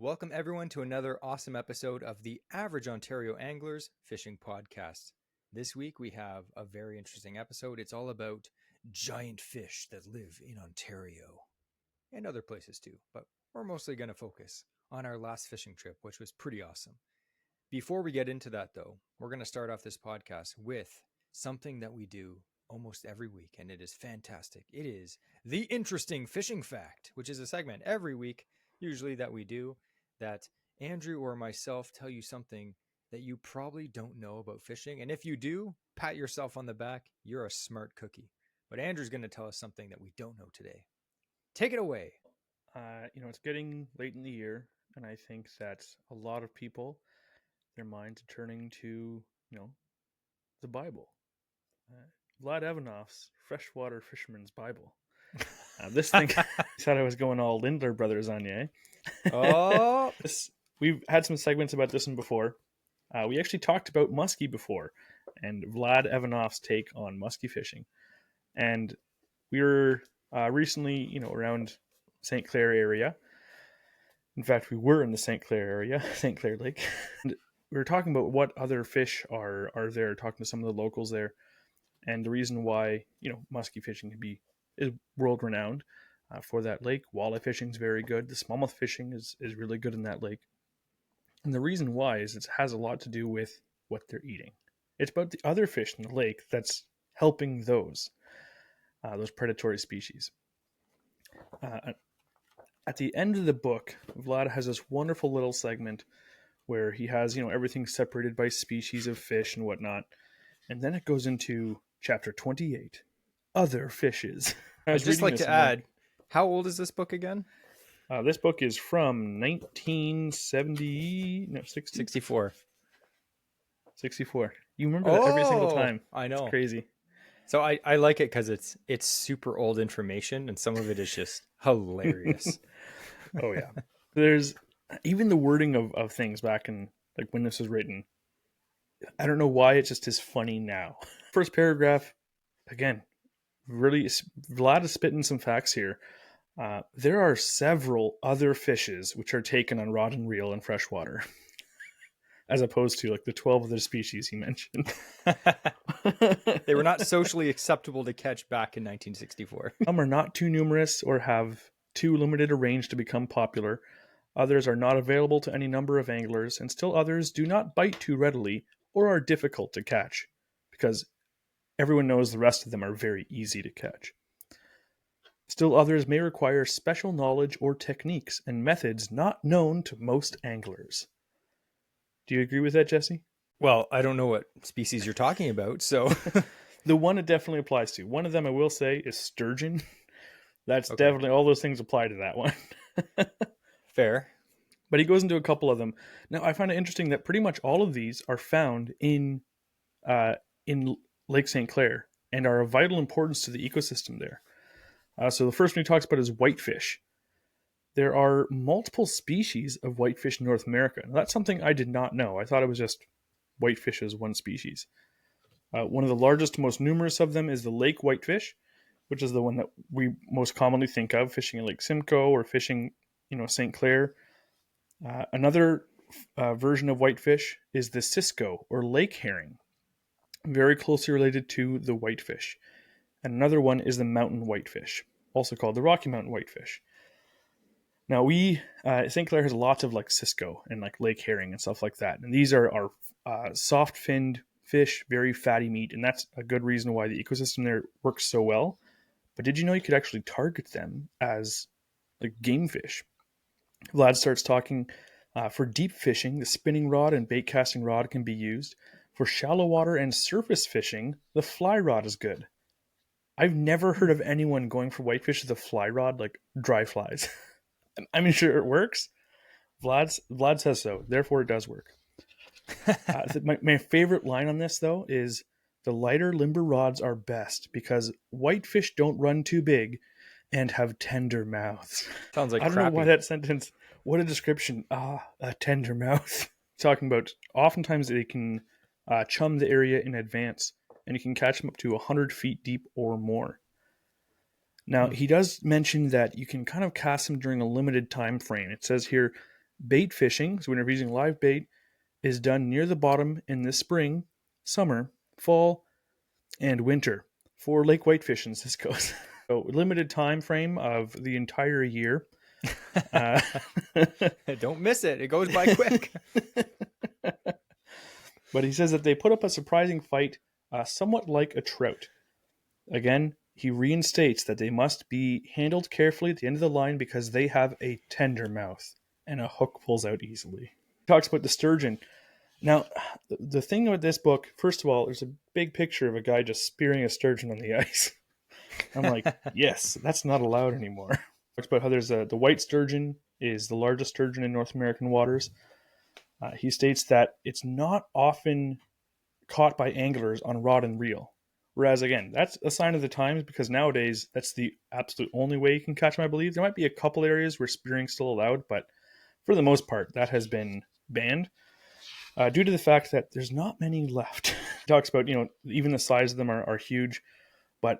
Welcome everyone to another awesome episode of the Average Ontario Anglers Fishing Podcast. This week we have a very interesting episode. It's all about giant fish that live in Ontario and other places too, but we're mostly going to focus on our last fishing trip, which was pretty awesome. Before we get into that though, we're going to start off this podcast with something that we do almost every week, and it is fantastic. It is the Interesting Fishing Fact, which is a segment every week, usually that we do, that Andrew or myself tell you something that you probably don't know about fishing. And if you do, pat yourself on the back. You're a smart cookie. But Andrew's going to tell us something that we don't know today. Take it away. It's getting late in the year, and I think that a lot of people, their minds are turning to, the Bible. Vlad Evanov's Freshwater Fisherman's Bible. This thing, I thought I was going all Lindler Brothers on you, eh? Oh, We've had some segments about this one before. We actually talked about muskie before, and Vlad Evanov's take on muskie fishing. And we were recently, around St. Clair area. In fact, we were in the St. Clair area, St. Clair Lake. And we were talking about what other fish are there, talking to some of the locals there. And the reason why, muskie fishing is world renowned for that lake. Walleye fishing is very good. The smallmouth fishing is really good in that lake. And the reason why is it has a lot to do with what they're eating. It's about the other fish in the lake that's helping those predatory species. At the end of the book, Vlad has this wonderful little segment where he has, everything separated by species of fish and whatnot. And then it goes into chapter 28, Other Fishes. I'd just like to add, how old is this book again? This book is from 64. 64. You remember that every single time. I know. It's crazy. So I like it because it's super old information, and some of it is just hilarious. Oh, yeah. There's even the wording of things back in, like, when this was written. I don't know why it just is funny now. First paragraph, again, really, Vlad is spitting some facts here. There are several other fishes which are taken on rod and reel in freshwater, as opposed to like the 12 other species he mentioned. They were not socially acceptable to catch back in 1964. Some are not too numerous or have too limited a range to become popular. Others are not available to any number of anglers, and still others do not bite too readily or are difficult to catch, because everyone knows the rest of them are very easy to catch. Still others may require special knowledge or techniques and methods not known to most anglers. Do you agree with that, Jesse? Well, I don't know what species you're talking about, so... The one it definitely applies to. One of them I will say is sturgeon. That's okay. Definitely, all those things apply to that one. Fair. But he goes into a couple of them. Now, I find it interesting that pretty much all of these are found in Lake St. Clair and are of vital importance to the ecosystem there. So the first one he talks about is whitefish. There are multiple species of whitefish in North America. Now, that's something I did not know. I thought it was just whitefish as one species. One of the largest, most numerous of them is the lake whitefish, which is the one that we most commonly think of, fishing in Lake Simcoe or fishing, St. Clair. Another version of whitefish is the cisco or lake herring, very closely related to the whitefish. And another one is the mountain whitefish, also called the Rocky Mountain whitefish. Now St. Clair has lots of like cisco and like lake herring and stuff like that. And these are soft-finned fish, very fatty meat. And that's a good reason why the ecosystem there works so well. But did you know you could actually target them as like game fish? Vlad starts talking, for deep fishing, the spinning rod and bait casting rod can be used. For shallow water and surface fishing, the fly rod is good. I've never heard of anyone going for whitefish with a fly rod, like dry flies. I mean, sure, it works. Vlad says so, therefore it does work. My favorite line on this, though, is the lighter limber rods are best because whitefish don't run too big and have tender mouths. Sounds like I don't know why that sentence. What a description. A tender mouth. Talking about oftentimes they can chum the area in advance, and you can catch them up to 100 feet deep or more. Now, he does mention that you can kind of cast them during a limited time frame. It says here, Bait fishing, so whenever using live bait, is done near the bottom in the spring, summer, fall, and winter. For lake whitefishing, this goes. So limited time frame of the entire year. Don't miss it. It goes by quick. But he says that they put up a surprising fight, somewhat like a trout. Again, he reinstates that they must be handled carefully at the end of the line because they have a tender mouth and a hook pulls out easily. He talks about the sturgeon. Now, the thing about this book, first of all, there's a big picture of a guy just spearing a sturgeon on the ice. I'm like, yes, that's not allowed anymore. Talks about how there's the white sturgeon is the largest sturgeon in North American waters. He states that it's not often caught by anglers on rod and reel. Whereas, again, that's a sign of the times because nowadays that's the absolute only way you can catch them, I believe. There might be a couple areas where spearing's still allowed, but for the most part, that has been banned due to the fact that there's not many left. He talks about, even the size of them are huge, but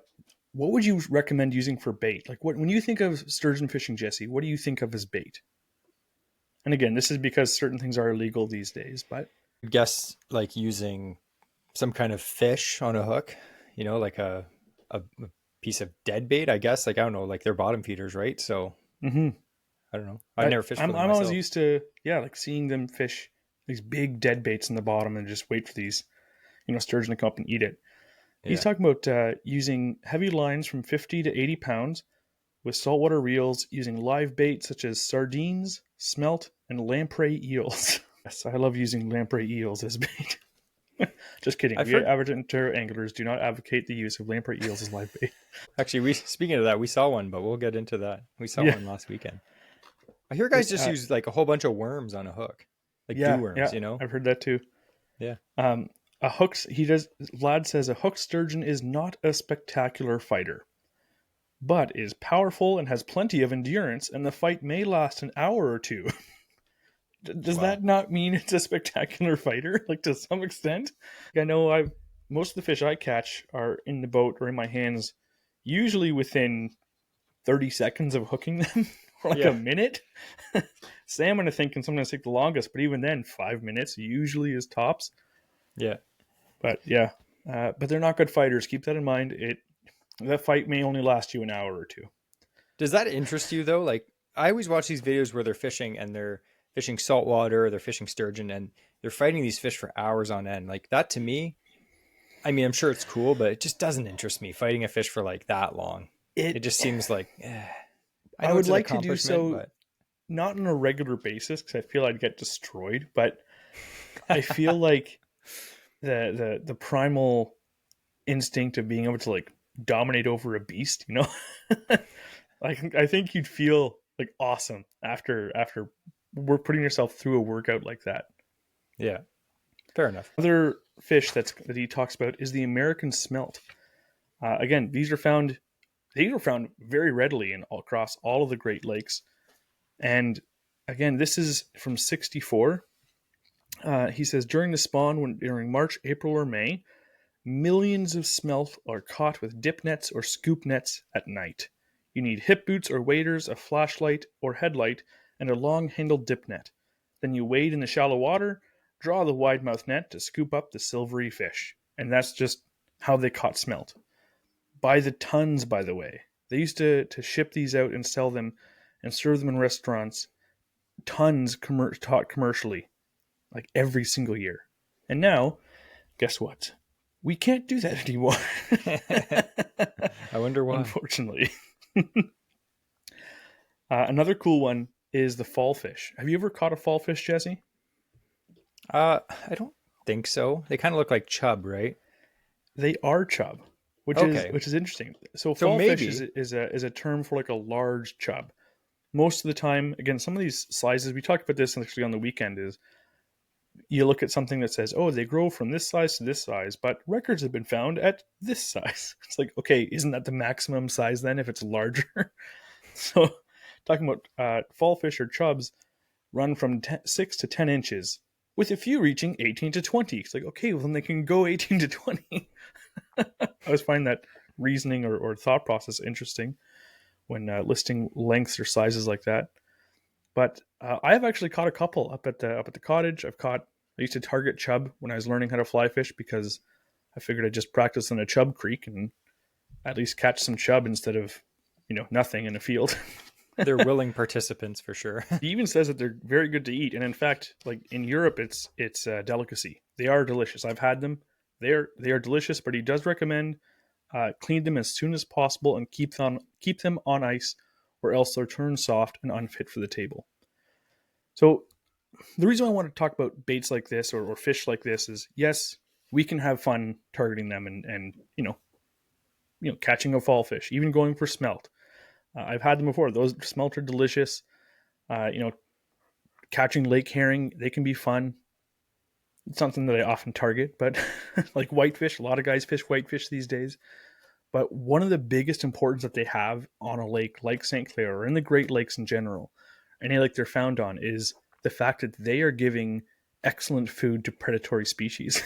what would you recommend using for bait? Like, when you think of sturgeon fishing, Jesse, what do you think of as bait? And again, this is because certain things are illegal these days, but I guess like using some kind of fish on a hook, like a piece of dead bait, I guess. Like, I don't know, like they're bottom feeders, right? So I don't know. I've never fished for them I'm myself. always used to, like seeing them fish these big dead baits in the bottom and just wait for these, sturgeon to come up and eat it. Yeah. He's talking about using heavy lines from 50 to 80 pounds with saltwater reels, using live bait such as sardines, smelt, and lamprey eels. Yes, I love using lamprey eels as bait. Just kidding. Average Ontario anglers do not advocate the use of lamprey eels as live bait. Actually, speaking of that, we saw one, but we'll get into that. We saw one last weekend. I hear guys just use like a whole bunch of worms on a hook, like dew worms. I've heard that too. Yeah. Lad says a hooked sturgeon is not a spectacular fighter, but is powerful and has plenty of endurance, and the fight may last an hour or two. Does that not mean it's a spectacular fighter? Like, to some extent? I know most of the fish I catch are in the boat or in my hands, usually within 30 seconds of hooking them, or a minute. Salmon, I think, can sometimes take the longest, but even then, 5 minutes usually is tops. Yeah. But but they're not good fighters. Keep that in mind. That fight may only last you an hour or two. Does that interest you though? Like, I always watch these videos where they're fishing and they're fishing saltwater, they're fishing sturgeon, and they're fighting these fish for hours on end. Like, that to me, I mean, I'm sure it's cool, but it just doesn't interest me fighting a fish for like that long. It just seems like I would like to do so, but not on a regular basis because I feel I'd get destroyed. But I feel like the primal instinct of being able to like dominate over a beast, I think you'd feel like awesome after we're putting yourself through a workout like that. Yeah, fair enough. Other fish that he talks about is the American smelt. Again, these were found very readily across all of the Great Lakes. And again, this is from 1964. He says, during the spawn, during March, April, or May, millions of smelt are caught with dip nets or scoop nets at night. You need hip boots or waders, a flashlight or headlight, and a long-handled dip net. Then you wade in the shallow water, draw the wide-mouthed net to scoop up the silvery fish. And that's just how they caught smelt. By the tons, by the way. They used to ship these out and sell them and serve them in restaurants. Tons taught commercially, like every single year. And now, guess what? We can't do that anymore. I wonder why. Unfortunately. Another cool one is the fall fish. Have you ever caught a fall fish, Jesse? I don't think so. They kind of look like chub, right? They are chub, which is interesting. So fall fish is a term for like a large chub. Most of the time, again, some of these sizes, we talked about this actually on the weekend, is you look at something that says, oh, they grow from this size to this size, but records have been found at this size. It's like, okay, isn't that the maximum size then if it's larger? So talking about fall fish or chubs run from 6 to 10 inches, with a few reaching 18 to 20. It's like, okay, well, then they can go 18 to 20. I always find that reasoning or thought process interesting when listing lengths or sizes like that. But I have actually caught a couple up at the cottage. I used to target chub when I was learning how to fly fish because I figured I'd just practice on a chub creek and at least catch some chub instead of nothing in a field. They're willing participants for sure. He even says that they're very good to eat, and in fact, like in Europe, it's a delicacy. They are delicious. I've had them. They are delicious, but he does recommend clean them as soon as possible and keep them on ice, or else they'll turn soft and unfit for the table. So the reason I want to talk about baits like this or fish like this is, yes, we can have fun targeting them and catching a fall fish, even going for smelt. I've had them before. Those smelt are delicious. Catching lake herring, they can be fun. It's something that I often target, but like whitefish, a lot of guys fish whitefish these days. But one of the biggest importance that they have on a lake like St. Clair or in the Great Lakes in general, any lake they're found on, is the fact that they are giving excellent food to predatory species.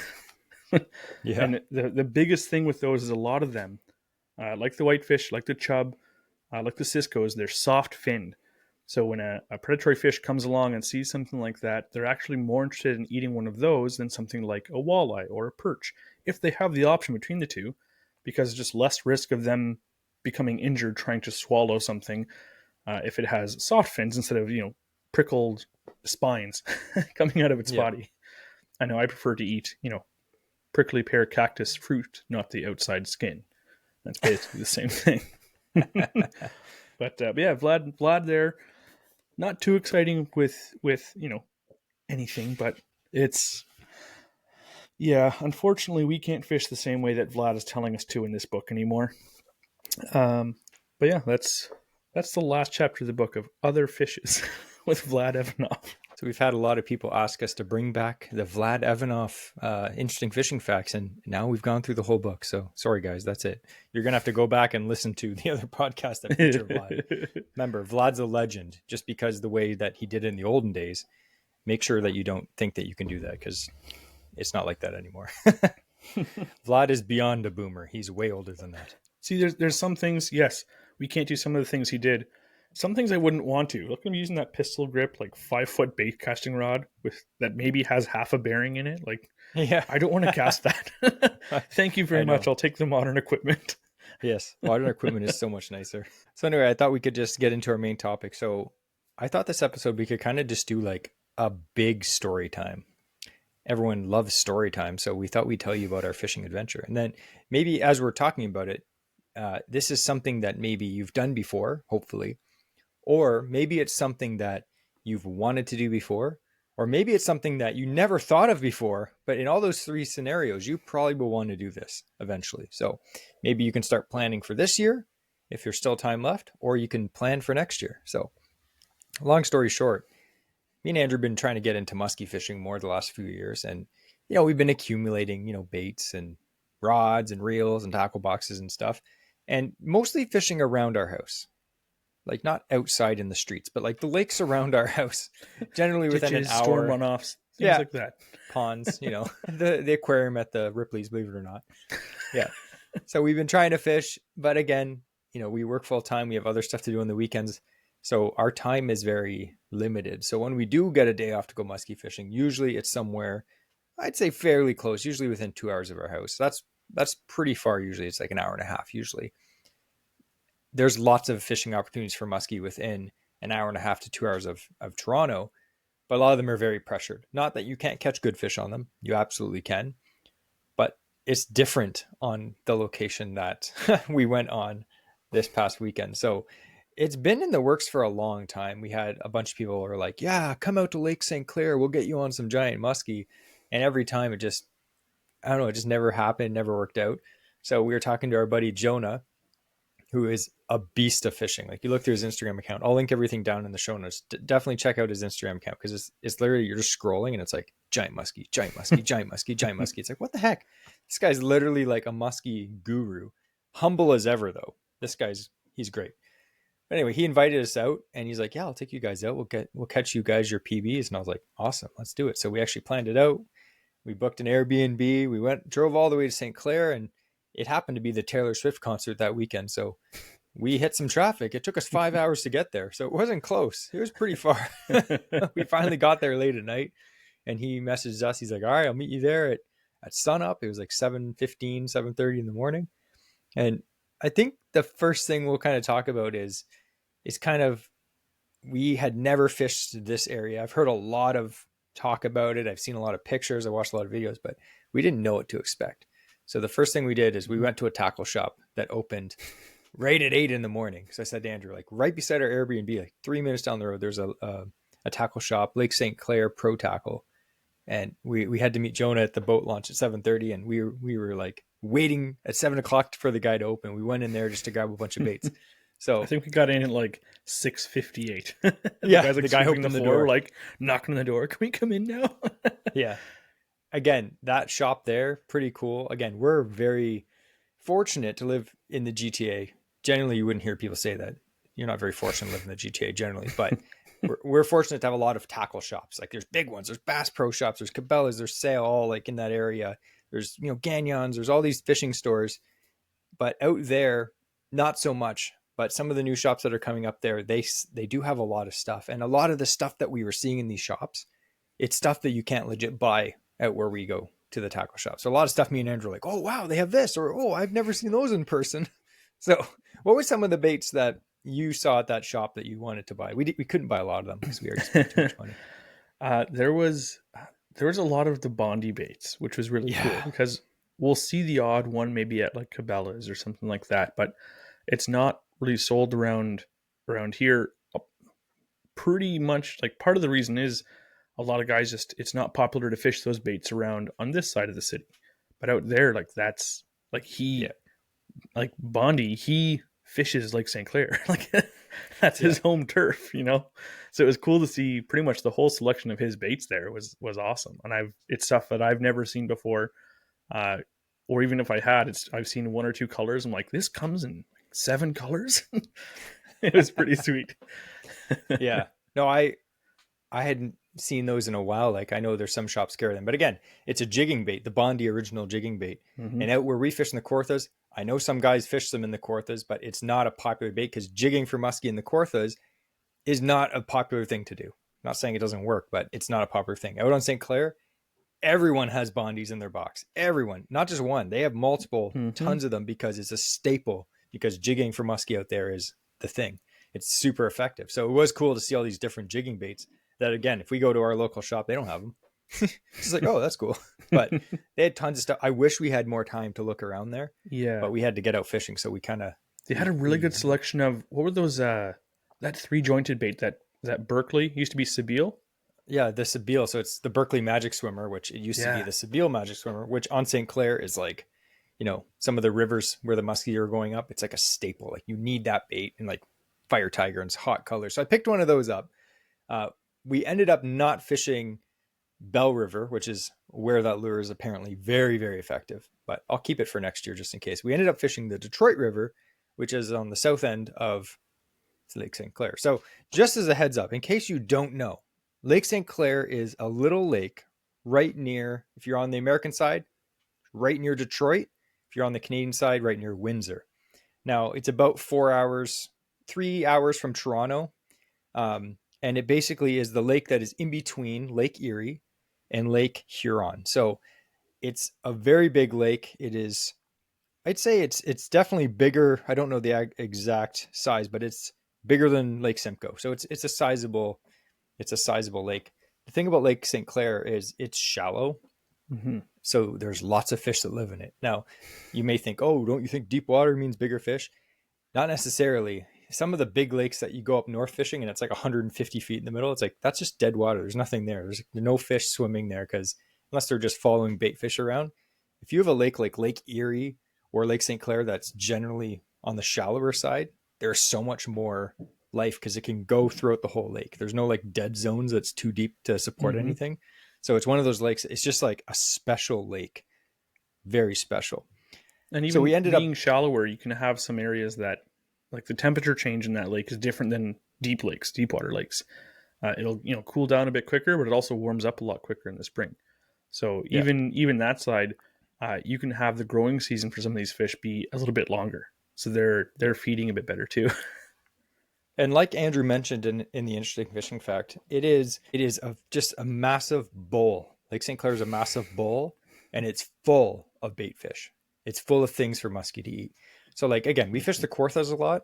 Yeah. And the biggest thing with those is a lot of them, like the whitefish, like the chub, like the ciscos, they're soft finned. So when a predatory fish comes along and sees something like that, they're actually more interested in eating one of those than something like a walleye or a perch, if they have the option between the two, because it's just less risk of them becoming injured trying to swallow something if it has soft fins instead of prickled spines coming out of its body. I know I prefer to eat prickly pear cactus fruit, not the outside skin. That's basically the same thing. But yeah, Vlad there. Not too exciting with anything, but it's unfortunately we can't fish the same way that Vlad is telling us to in this book anymore. But yeah, that's the last chapter of the book of Other Fishes with Vlad Evanoff. So we've had a lot of people ask us to bring back the Vlad Evanoff interesting fishing facts, and now we've gone through the whole book. So sorry, guys, that's it. You're going to have to go back and listen to the other podcast that feature Vlad. Remember, Vlad's a legend just because the way that he did it in the olden days. Make sure that you don't think that you can do that because it's not like that anymore. Vlad is beyond a boomer. He's way older than that. See, there's some things, yes, we can't do some of the things he did. Some things I wouldn't want to. Look, I'm using that pistol grip, like 5-foot bait casting rod with that maybe has half a bearing in it. Like, yeah, I don't want to cast that. Thank you very much. I'll take the modern equipment. Yes, modern equipment is so much nicer. So anyway, I thought we could just get into our main topic. So I thought this episode we could kind of just do like a big story time. Everyone loves story time, so we thought we'd tell you about our fishing adventure. And then maybe as we're talking about it, this is something that maybe you've done before, hopefully. Or maybe it's something that you've wanted to do before, or maybe it's something that you never thought of before, but in all those three scenarios, you probably will want to do this eventually. So maybe you can start planning for this year if there's still time left, or you can plan for next year. So long story short, me and Andrew have been trying to get into musky fishing more the last few years. And, we've been accumulating, baits and rods and reels and tackle boxes and stuff, and mostly fishing around our house. Like not outside in the streets, but like the lakes around our house, generally within an hour. Storm runoffs, things like that. Ponds, the aquarium at the Ripley's, believe it or not. Yeah. So we've been trying to fish, but again, we work full time. We have other stuff to do on the weekends. So our time is very limited. So when we do get a day off to go musky fishing, usually it's somewhere, I'd say fairly close, usually within 2 hours of our house. That's pretty far. Usually it's like an hour and a half usually. There's lots of fishing opportunities for muskie within an hour and a half to 2 hours of Toronto, but a lot of them are very pressured. Not that you can't catch good fish on them. You absolutely can, but it's different on the location that we went on this past weekend. So it's been in the works for a long time. We had a bunch of people who were like, yeah, come out to Lake St. Clair. We'll get you on some giant muskie. And every time it just never happened, never worked out. So we were talking to our buddy Jonah, who is a beast of fishing. Like you look through his Instagram account, I'll link everything down in the show notes. Definitely check out his Instagram account because it's literally, you're just scrolling and it's like giant muskie, giant muskie, giant muskie, giant muskie. It's like, what the heck? This guy's literally like a muskie guru. Humble as ever though. He's great. But anyway, he invited us out and he's like, yeah, I'll take you guys out. We'll catch you guys your PBs. And I was like, awesome, let's do it. So we actually planned it out. We booked an Airbnb. We drove all the way to St. Clair, and it happened to be the Taylor Swift concert that weekend. So we hit some traffic. It took us 5 hours to get there. So it wasn't close. It was pretty far. We finally got there late at night, and he messaged us. He's like, all right, I'll meet you there at sunup. It was like 7:15, 7:30 in the morning. And I think the first thing we'll kind of talk about is kind of, we had never fished this area. I've heard a lot of talk about it. I've seen a lot of pictures. I watched a lot of videos, but we didn't know what to expect. So the first thing we did is we went to a tackle shop that opened right at 8 in the morning. So I said to Andrew, like right beside our Airbnb, like 3 minutes down the road, there's a tackle shop, Lake St. Clair Pro Tackle. And we had to meet Jonah at the boat launch at 7:30. And we were like waiting at 7 o'clock for the guy to open. We went in there just to grab a bunch of baits. So I think we got in at like 6:58. Yeah, guys, like, the guy opened the door, like knocking on the door. Can we come in now? Yeah. Again, that shop there, pretty cool. Again, we're very fortunate to live in the GTA. Generally, you wouldn't hear people say that. You're not very fortunate to live in the GTA generally, but we're fortunate to have a lot of tackle shops. Like there's big ones, there's Bass Pro shops, there's Cabela's, there's Sail, all like in that area. There's, Gagnon's, there's all these fishing stores. But out there, not so much. But some of the new shops that are coming up there, they do have a lot of stuff. And a lot of the stuff that we were seeing in these shops, it's stuff that you can't legit buy out where we go to the tackle shop. So a lot of stuff me and Andrew are like, oh, wow, they have this. Or, oh, I've never seen those in person. So what were some of the baits that you saw at that shop that you wanted to buy? We couldn't buy a lot of them because we already spent too much money. There was a lot of the Bondi baits, which was really cool because we'll see the odd one maybe at like Cabela's or something like that, but it's not really sold around here. Pretty much, like, part of the reason is a lot of guys it's not popular to fish those baits around on this side of the city, but out there, like, that's like like Bondi, he fishes Lake St. Clair, like that's his home turf, so it was cool to see pretty much the whole selection of his baits there was awesome. And it's stuff that I've never seen before, or even if I had, I've seen one or two colors. I'm like, this comes in 7 colors. It was pretty sweet. Yeah. No, I hadn't seen those in a while. Like, I know there's some shops carry them, but again, it's a jigging bait, the Bondi original jigging bait. Mm-hmm. And out where we fish in the Kawarthas, I know some guys fish them in the Kawarthas, but it's not a popular bait because jigging for muskie in the Kawarthas is not a popular thing to do. I'm not saying it doesn't work, but it's not a popular thing. Out on St. Clair, everyone has Bondis in their box. Everyone, not just one. They have multiple, tons of them, because it's a staple, because jigging for muskie out there is the thing. It's super effective. So it was cool to see all these different jigging baits that, again, if we go to our local shop, they don't have them. It's like, oh, that's cool. But they had tons of stuff. I wish we had more time to look around there. Yeah. But we had to get out fishing. So we they had a really good selection of, what were those, that 3-jointed bait that Berkeley used to be Sebile? Yeah, the Sebile. So it's the Berkeley Magic Swimmer, which it used to be the Sebile Magic Swimmer, which on St. Clair is like, some of the rivers where the muskie are going up, it's like a staple. Like, you need that bait in like Fire Tiger and hot colors. So I picked one of those up. We ended up not fishing Bell River, which is where that lure is apparently very, very effective, but I'll keep it for next year just in case. We ended up fishing the Detroit River, which is on the south end of Lake St. Clair. So just as a heads up, in case you don't know, Lake St. Clair is a little lake right near, if you're on the American side, right near Detroit. If you're on the Canadian side, right near Windsor. Now, it's about 3 hours from Toronto. And it basically is the lake that is in between Lake Erie and Lake Huron. So it's a very big lake. It is, I'd say it's definitely bigger. I don't know the exact size, but it's bigger than Lake Simcoe. So it's a sizable lake. The thing about Lake St. Clair is it's shallow. Mm-hmm. So there's lots of fish that live in it. Now, you may think, oh, don't you think deep water means bigger fish? Not necessarily. Some of the big lakes that you go up north fishing and it's like 150 feet in the middle, it's like, that's just dead water. There's nothing there. There's no fish swimming there, because unless they're just following bait fish around. If you have a lake like Lake Erie or Lake St. Clair that's generally on the shallower side, there's so much more life because it can go throughout the whole lake. There's no like dead zones that's too deep to support anything. So it's one of those lakes. It's just like a special lake, very special. And even we ended being shallower, you can have some areas that, like, the temperature change in that lake is different than deep water lakes. It'll cool down a bit quicker, but it also warms up a lot quicker in the spring. So even that side, you can have the growing season for some of these fish be a little bit longer. so they're feeding a bit better too. And like Andrew mentioned in the interesting fishing fact, it is just a massive bowl. Lake St. Clair is a massive bowl, and it's full of bait fish. It's full of things for muskie to eat. So like again, we fish the Kawarthas a lot.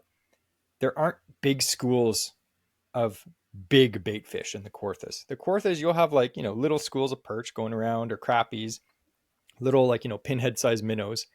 There aren't big schools of big bait fish in the Kawarthas. The Kawarthas, you'll have like, little schools of perch going around or crappies, little like, pinhead sized minnows.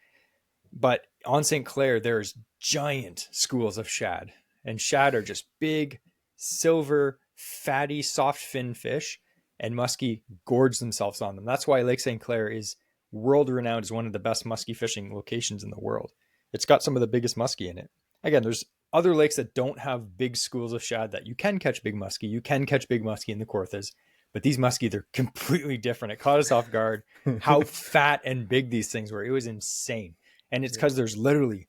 But on St. Clair, there's giant schools of shad. And shad are just big, silver, fatty, soft fin fish. And muskie gorge themselves on them. That's why Lake St. Clair is world renowned as one of the best muskie fishing locations in the world. It's got some of the biggest muskie in it. Again, there's other lakes that don't have big schools of shad that you can catch big muskie. You can catch big muskie in the Kawarthas, but these muskie, they're completely different. It caught us off guard how fat and big these things were. It was insane. And it's because there's literally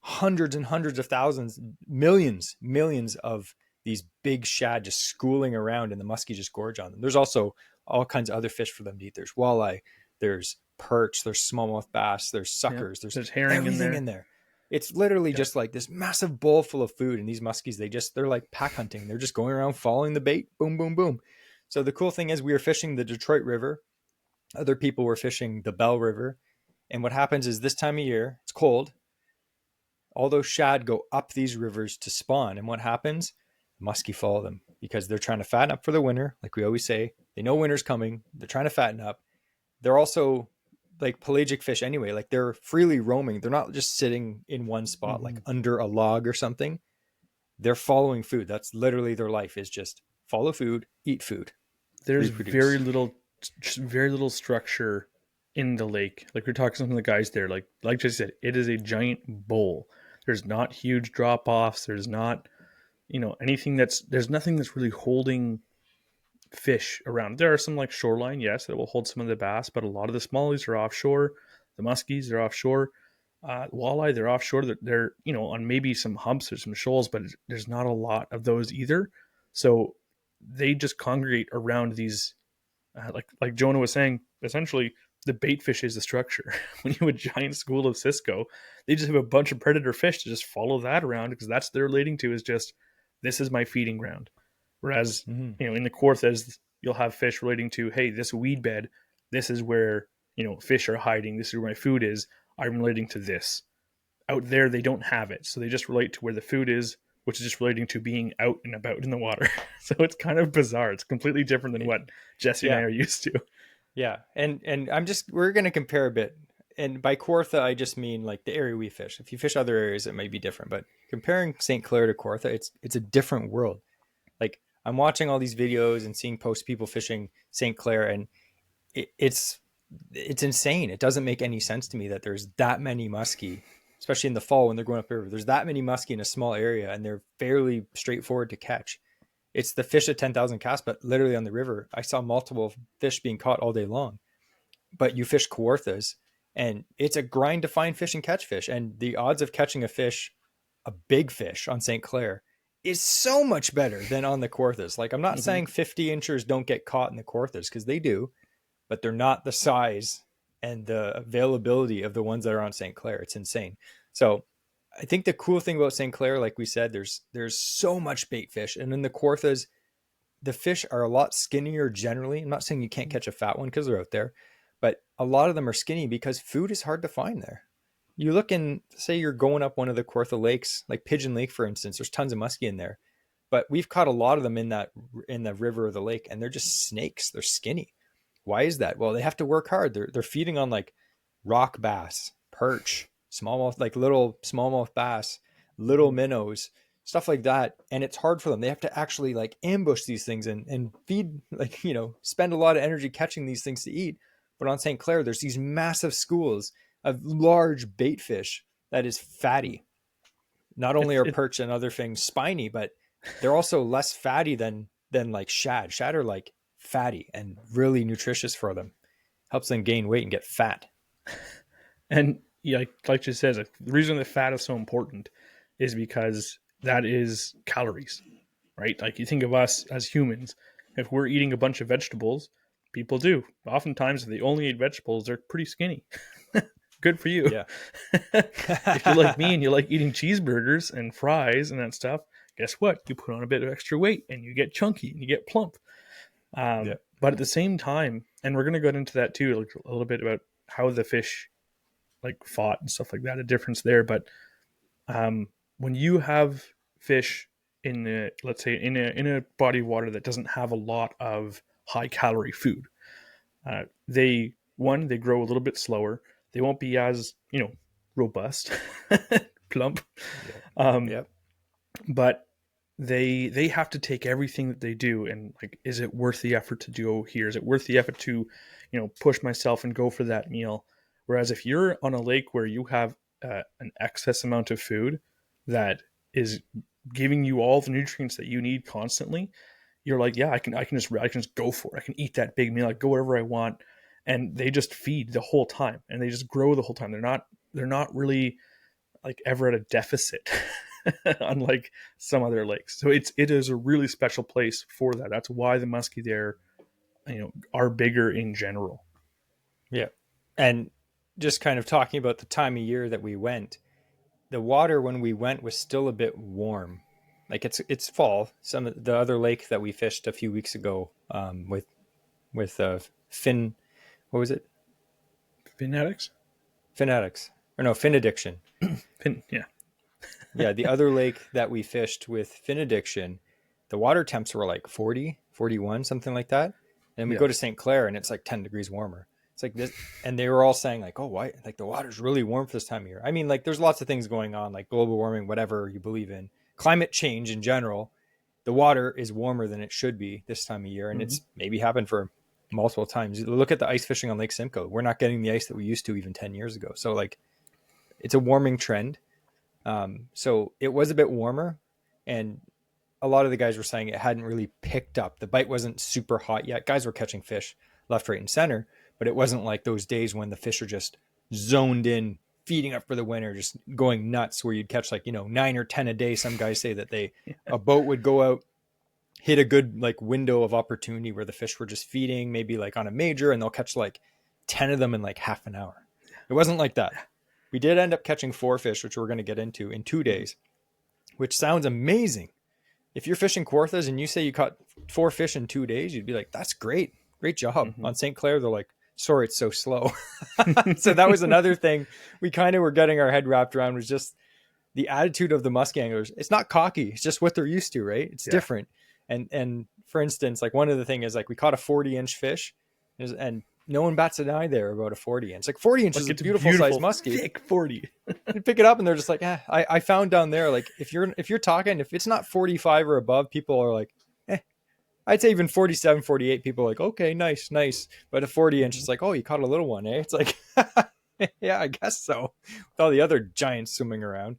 hundreds and hundreds of thousands, millions of these big shad just schooling around, and the muskie just gorge on them. There's also all kinds of other fish for them to eat. There's walleye, there's perch, there's smallmouth bass, there's suckers, there's herring everything in there. It's literally just like this massive bowl full of food. And these muskies, they're like pack hunting. They're just going around following the bait. Boom, boom, boom. So the cool thing is we were fishing the Detroit River. Other people were fishing the Bell River. And what happens is this time of year, it's cold. All those shad go up these rivers to spawn. And what happens? Muskie follow them because they're trying to fatten up for the winter. Like we always say, they know winter's coming. They're trying to fatten up. They're also like pelagic fish anyway. Like they're freely roaming. They're not just sitting in one spot, like under a log or something. They're following food. That's literally their life, is just follow food, eat food. There's reproduce. very little structure in the lake. Like we're talking to some of the guys there, like I said, it is a giant bowl. There's not huge drop offs. There's not, anything there's nothing that's really holding fish around. There are some like shoreline, yes, that will hold some of the bass, but a lot of the smallies are offshore. The muskies, they're offshore. Walleye, they're offshore. They're on maybe some humps or some shoals, but there's not a lot of those either. So they just congregate around these, like Jonah was saying, essentially the bait fish is the structure. When you have a giant school of Cisco, they just have a bunch of predator fish to just follow that around, because that's they're relating to is just, this is my feeding ground. Whereas, in the Kawarthas, you'll have fish relating to, hey, this weed bed, this is where, fish are hiding. This is where my food is. I'm relating to this. Out there, they don't have it. So they just relate to where the food is, which is just relating to being out and about in the water. So it's kind of bizarre. It's completely different than what Jesse and I are used to. Yeah. And we're going to compare a bit. And by Kawartha, I just mean like the area we fish. If you fish other areas, it might be different. But comparing St. Clair to Kawartha, it's a different world. Like I'm watching all these videos and seeing posts people fishing St. Clair, and it's insane. It doesn't make any sense to me that there's that many muskie, especially in the fall when they're going up the river. There's that many muskie in a small area, and they're fairly straightforward to catch. It's the fish at 10,000 casts, but literally on the river, I saw multiple fish being caught all day long. But you fish Kawarthas, and it's a grind to find fish and catch fish. And the odds of catching a big fish on St. Clair, is so much better than on the Kawarthas. Like I'm not saying 50 inchers don't get caught in the Kawarthas, because they do, but they're not the size and the availability of the ones that are on St. Clair. It's insane. So I think the cool thing about St. Clair, like we said, there's so much bait fish. And in the Kawarthas, the fish are a lot skinnier generally. I'm not saying you can't catch a fat one because they're out there, but a lot of them are skinny because food is hard to find there. You look in, say you're going up one of the Kawartha lakes, like Pigeon Lake, for instance, there's tons of muskie in there, but we've caught a lot of them in the river or the lake, and they're just snakes. They're skinny. Why is that? Well, they have to work hard. They're feeding on like rock bass, perch, smallmouth, like little smallmouth bass, little minnows, stuff like that. And it's hard for them. They have to actually like ambush these things and feed, like, spend a lot of energy catching these things to eat. But on St. Clair, there's these massive schools of large bait fish that is fatty. Not only are perch and other things spiny, but they're also less fatty than like shad. Shad are like fatty and really nutritious for them. Helps them gain weight and get fat. And yeah, like you said, the reason that fat is so important is because that is calories, right? Like you think of us as humans, if we're eating a bunch of vegetables, people do. Oftentimes, if they only eat vegetables, they're pretty skinny. Good for you. Yeah. If you're like me and you like eating cheeseburgers and fries and that stuff, guess what? You put on a bit of extra weight and you get chunky and you get plump. Yeah. But at the same time, and we're going to go into that too, like a little bit about how the fish like fought and stuff like that, a difference there. But when you have fish in the, let's say in a body of water that doesn't have a lot of high calorie food, they grow a little bit slower. They won't be as robust, plump, Yeah. um, Yep. but they have to take everything that they do and like, is it worth the effort to go here? Is it worth the effort to push myself and go for that meal? Whereas if you're on a lake where you have an excess amount of food that is giving you all the nutrients that you need constantly, you're like, yeah, I can just go for it. I can eat that big meal. I go wherever I want, and they just feed the whole time and they just grow the whole time. They're not really like ever at a deficit, unlike some other lakes. So it is a really special place for that. That's why the muskie there, are bigger in general. Yeah. And just kind of talking about the time of year that we went, the water when we went was still a bit warm. Like it's fall. Some of the other lake that we fished a few weeks ago, with fin, what was it? Fanatics? Finetics, or no, fin addiction. Yeah. Yeah, the other lake that we fished with fin addiction, the water temps were like 40, 41, something like that. And we Yeah. go to St. Clair and it's like 10 degrees warmer. It's like this. And they were all saying like, oh, why? Like the water's really warm for this time of year. I mean, like there's lots of things going on, like global warming, whatever you believe in, climate change in general. The water is warmer than it should be this time of year. And Mm-hmm. it's maybe happened for multiple times. Look at the ice fishing on Lake Simcoe. We're not getting the ice that we used to even 10 years ago. So like it's a warming trend. So it was a bit warmer, and a lot of the guys were saying it hadn't really picked up. The bite wasn't super hot yet. Guys were catching fish left, right, and center, but it wasn't like those days when the fish are just zoned in, feeding up for the winter, just going nuts, where you'd catch like 9 or 10 a day. Some guys say that a boat would go out, hit a good like window of opportunity where the fish were just feeding, maybe like on a major, and they'll catch like 10 of them in like half an hour. It wasn't like that. We did end up catching 4 fish, which we're going to get into in 2 days, which sounds amazing. If you're fishing Kawarthas and you say you caught 4 fish in 2 days, you'd be like, that's great. Great job. Mm-hmm. On St. Clair, they're like, sorry, it's so slow. So that was another thing we kind of were getting our head wrapped around, was just the attitude of the musky anglers. It's not cocky. It's just what they're used to, right? It's different. And for instance, like one of the things is like we caught a 40-inch fish and no one bats an eye there about a 40-inch. Like 40 inches is a beautiful size muskie. Thick 40. You pick it up and they're just like, I found down there, like if you're talking, if it's not 45 or above, people are like, I'd say even 47, 48, people are like, okay, nice. But a 40-inch is like, oh, you caught a little one, eh? It's like, yeah, I guess so. With all the other giants swimming around.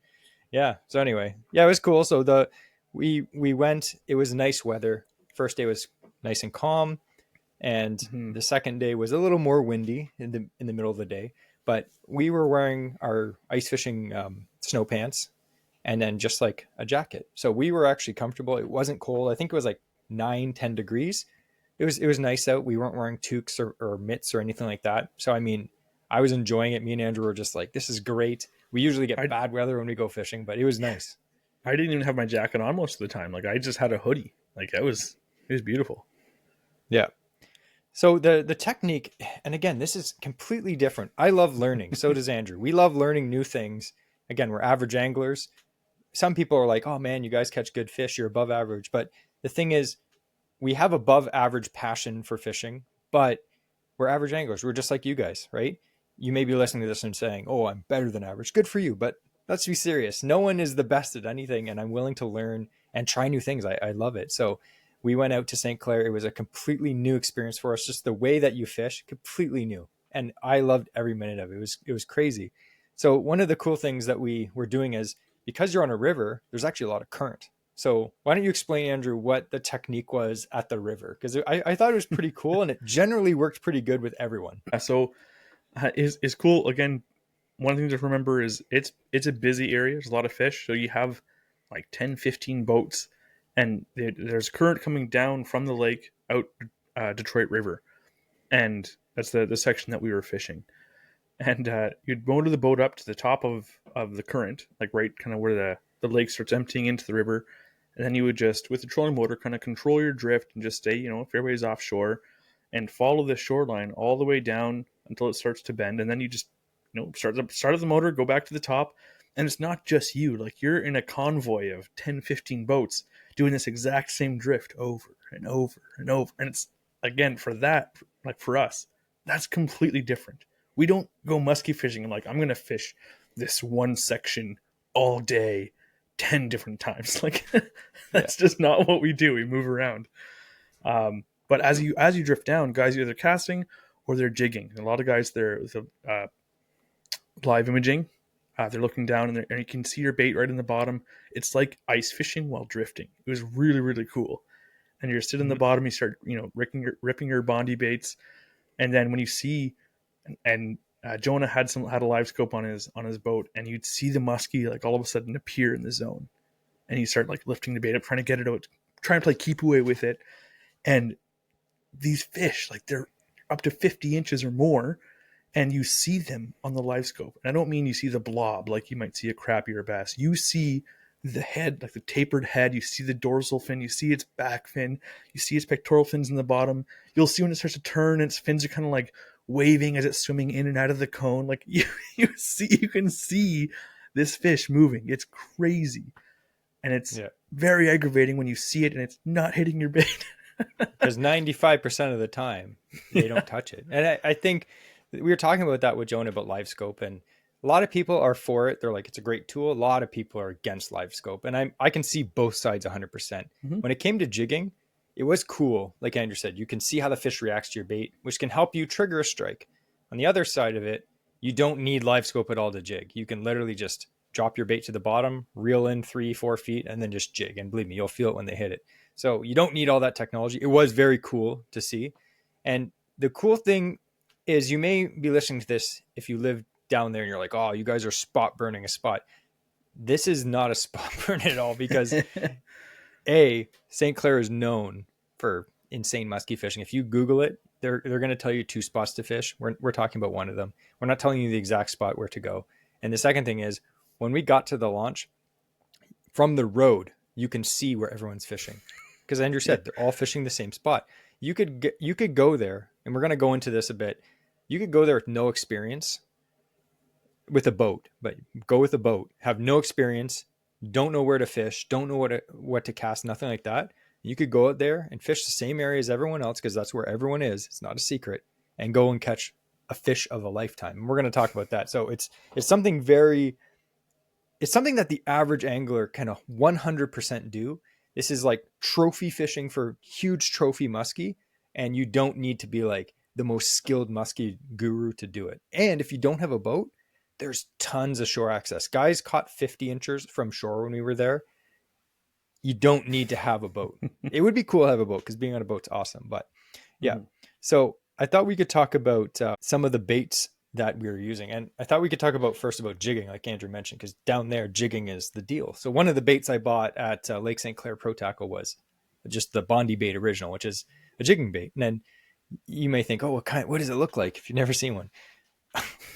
Yeah. So anyway, yeah, it was cool. So we went, it was nice weather. First day was nice and calm. And Mm-hmm. the second day was a little more windy in the middle of the day, but we were wearing our ice fishing snow pants and then just like a jacket. So we were actually comfortable. It wasn't cold. I think it was like 9-10 degrees. It was nice out. We weren't wearing toques or mitts or anything like that. So, I mean, I was enjoying it. Me and Andrew were just like, this is great. We usually get bad weather when we go fishing, but it was nice. I didn't even have my jacket on most of the time. Like I just had a hoodie. Like it was beautiful. Yeah. So the technique, and again, this is completely different. I love learning. So does Andrew. We love learning new things. Again, we're average anglers. Some people are like, oh man, you guys catch good fish. You're above average. But the thing is, we have above average passion for fishing, but we're average anglers. We're just like you guys, right? You may be listening to this and saying, oh, I'm better than average. Good for you. But let's be serious. No one is the best at anything. And I'm willing to learn and try new things. I love it. So we went out to St. Clair. It was a completely new experience for us. Just the way that you fish, completely new. And I loved every minute of it. It was crazy. So one of the cool things that we were doing is, because you're on a river, there's actually a lot of current. So why don't you explain, Andrew, what the technique was at the river? Because I thought it was pretty cool, and it generally worked pretty good with everyone. So is cool. Again, one thing to remember is it's a busy area. There's a lot of fish. So you have like 10, 15 boats, and there's current coming down from the lake out Detroit River. And that's the section that we were fishing. and you'd motor the boat up to the top of the current, like right kind of where the lake starts emptying into the river. And then you would just, with the trolling motor, kind of control your drift and just stay, fairway is offshore, and follow the shoreline all the way down until it starts to bend. And then you just, start up the motor, go back to the top. And it's not just you. Like, you're in a convoy of 10, 15 boats doing this exact same drift over and over and over. And it's, again, for that, like for us, that's completely different. We don't go musky fishing and like, I'm going to fish this one section all day 10 different times. Like, that's just not what we do. We move around. But as you drift down, guys are either casting or they're jigging. A lot of guys, they're live imaging. They're looking down and you can see your bait right in the bottom. It's like ice fishing while drifting. It was really, really cool. And you're sitting in the bottom, you start, ripping your Bondi baits. And then when you see, and Jonah had a live scope on his boat, and you'd see the muskie like all of a sudden appear in the zone. And you start like lifting the bait up, trying to get it out, trying to play keep away with it. And these fish, like, they're up to 50 inches or more, and you see them on the live scope. And I don't mean you see the blob like you might see a crappie or a bass. You see the head, like the tapered head. You see the dorsal fin. You see its back fin. You see its pectoral fins in the bottom. You'll see when it starts to turn, its fins are kind of like waving as it's swimming in and out of the cone. Like, you can see this fish moving. It's crazy. And it's very aggravating when you see it and it's not hitting your bait. Because 95% of the time they don't touch it. And I think we were talking about that with Jonah about live scope, and a lot of people are for it. They're like, it's a great tool. A lot of people are against live scope, and I can see both sides 100%. When it came to jigging, it was cool. Like Andrew said, you can see how the fish reacts to your bait, which can help you trigger a strike. On the other side of it, you don't need live scope at all to jig. You can literally just drop your bait to the bottom, reel in 3-4 feet, and then just jig. And believe me, you'll feel it when they hit it. So you don't need all that technology. It was very cool to see. And the cool thing is, you may be listening to this if you live down there and you're like, oh, you guys are spot burning a spot. This is not a spot burn at all, because St. Clair is known for insane musky fishing. If you Google it, they're going to tell you 2 spots to fish. We're talking about one of them. We're not telling you the exact spot where to go. And the second thing is, when we got to the launch, from the road, you can see where everyone's fishing. Because Andrew said, they're all fishing the same spot. You could go there, and we're going to go into this a bit. You could go there with no experience with a boat, but go with a boat, have no experience, don't know where to fish, don't know what to cast, nothing like that. You could go out there and fish the same area as everyone else, because that's where everyone is. It's not a secret, and go and catch a fish of a lifetime. And we're going to talk about that. So it's something it's something that the average angler can 100% do. This is like trophy fishing for huge trophy muskie, and you don't need to be like the most skilled muskie guru to do it. And if you don't have a boat, there's tons of shore access. Guys caught 50 inches from shore when we were there. You don't need to have a boat. It would be cool to have a boat, because being on a boat's awesome. But yeah, So I thought we could talk about some of the baits that we were using. And I thought we could talk first about jigging, like Andrew mentioned, because down there, jigging is the deal. So one of the baits I bought at Lake St. Clair Pro Tackle was just the Bondi bait original, which is a jigging bait. And then you may think, oh, what does it look like if you've never seen one?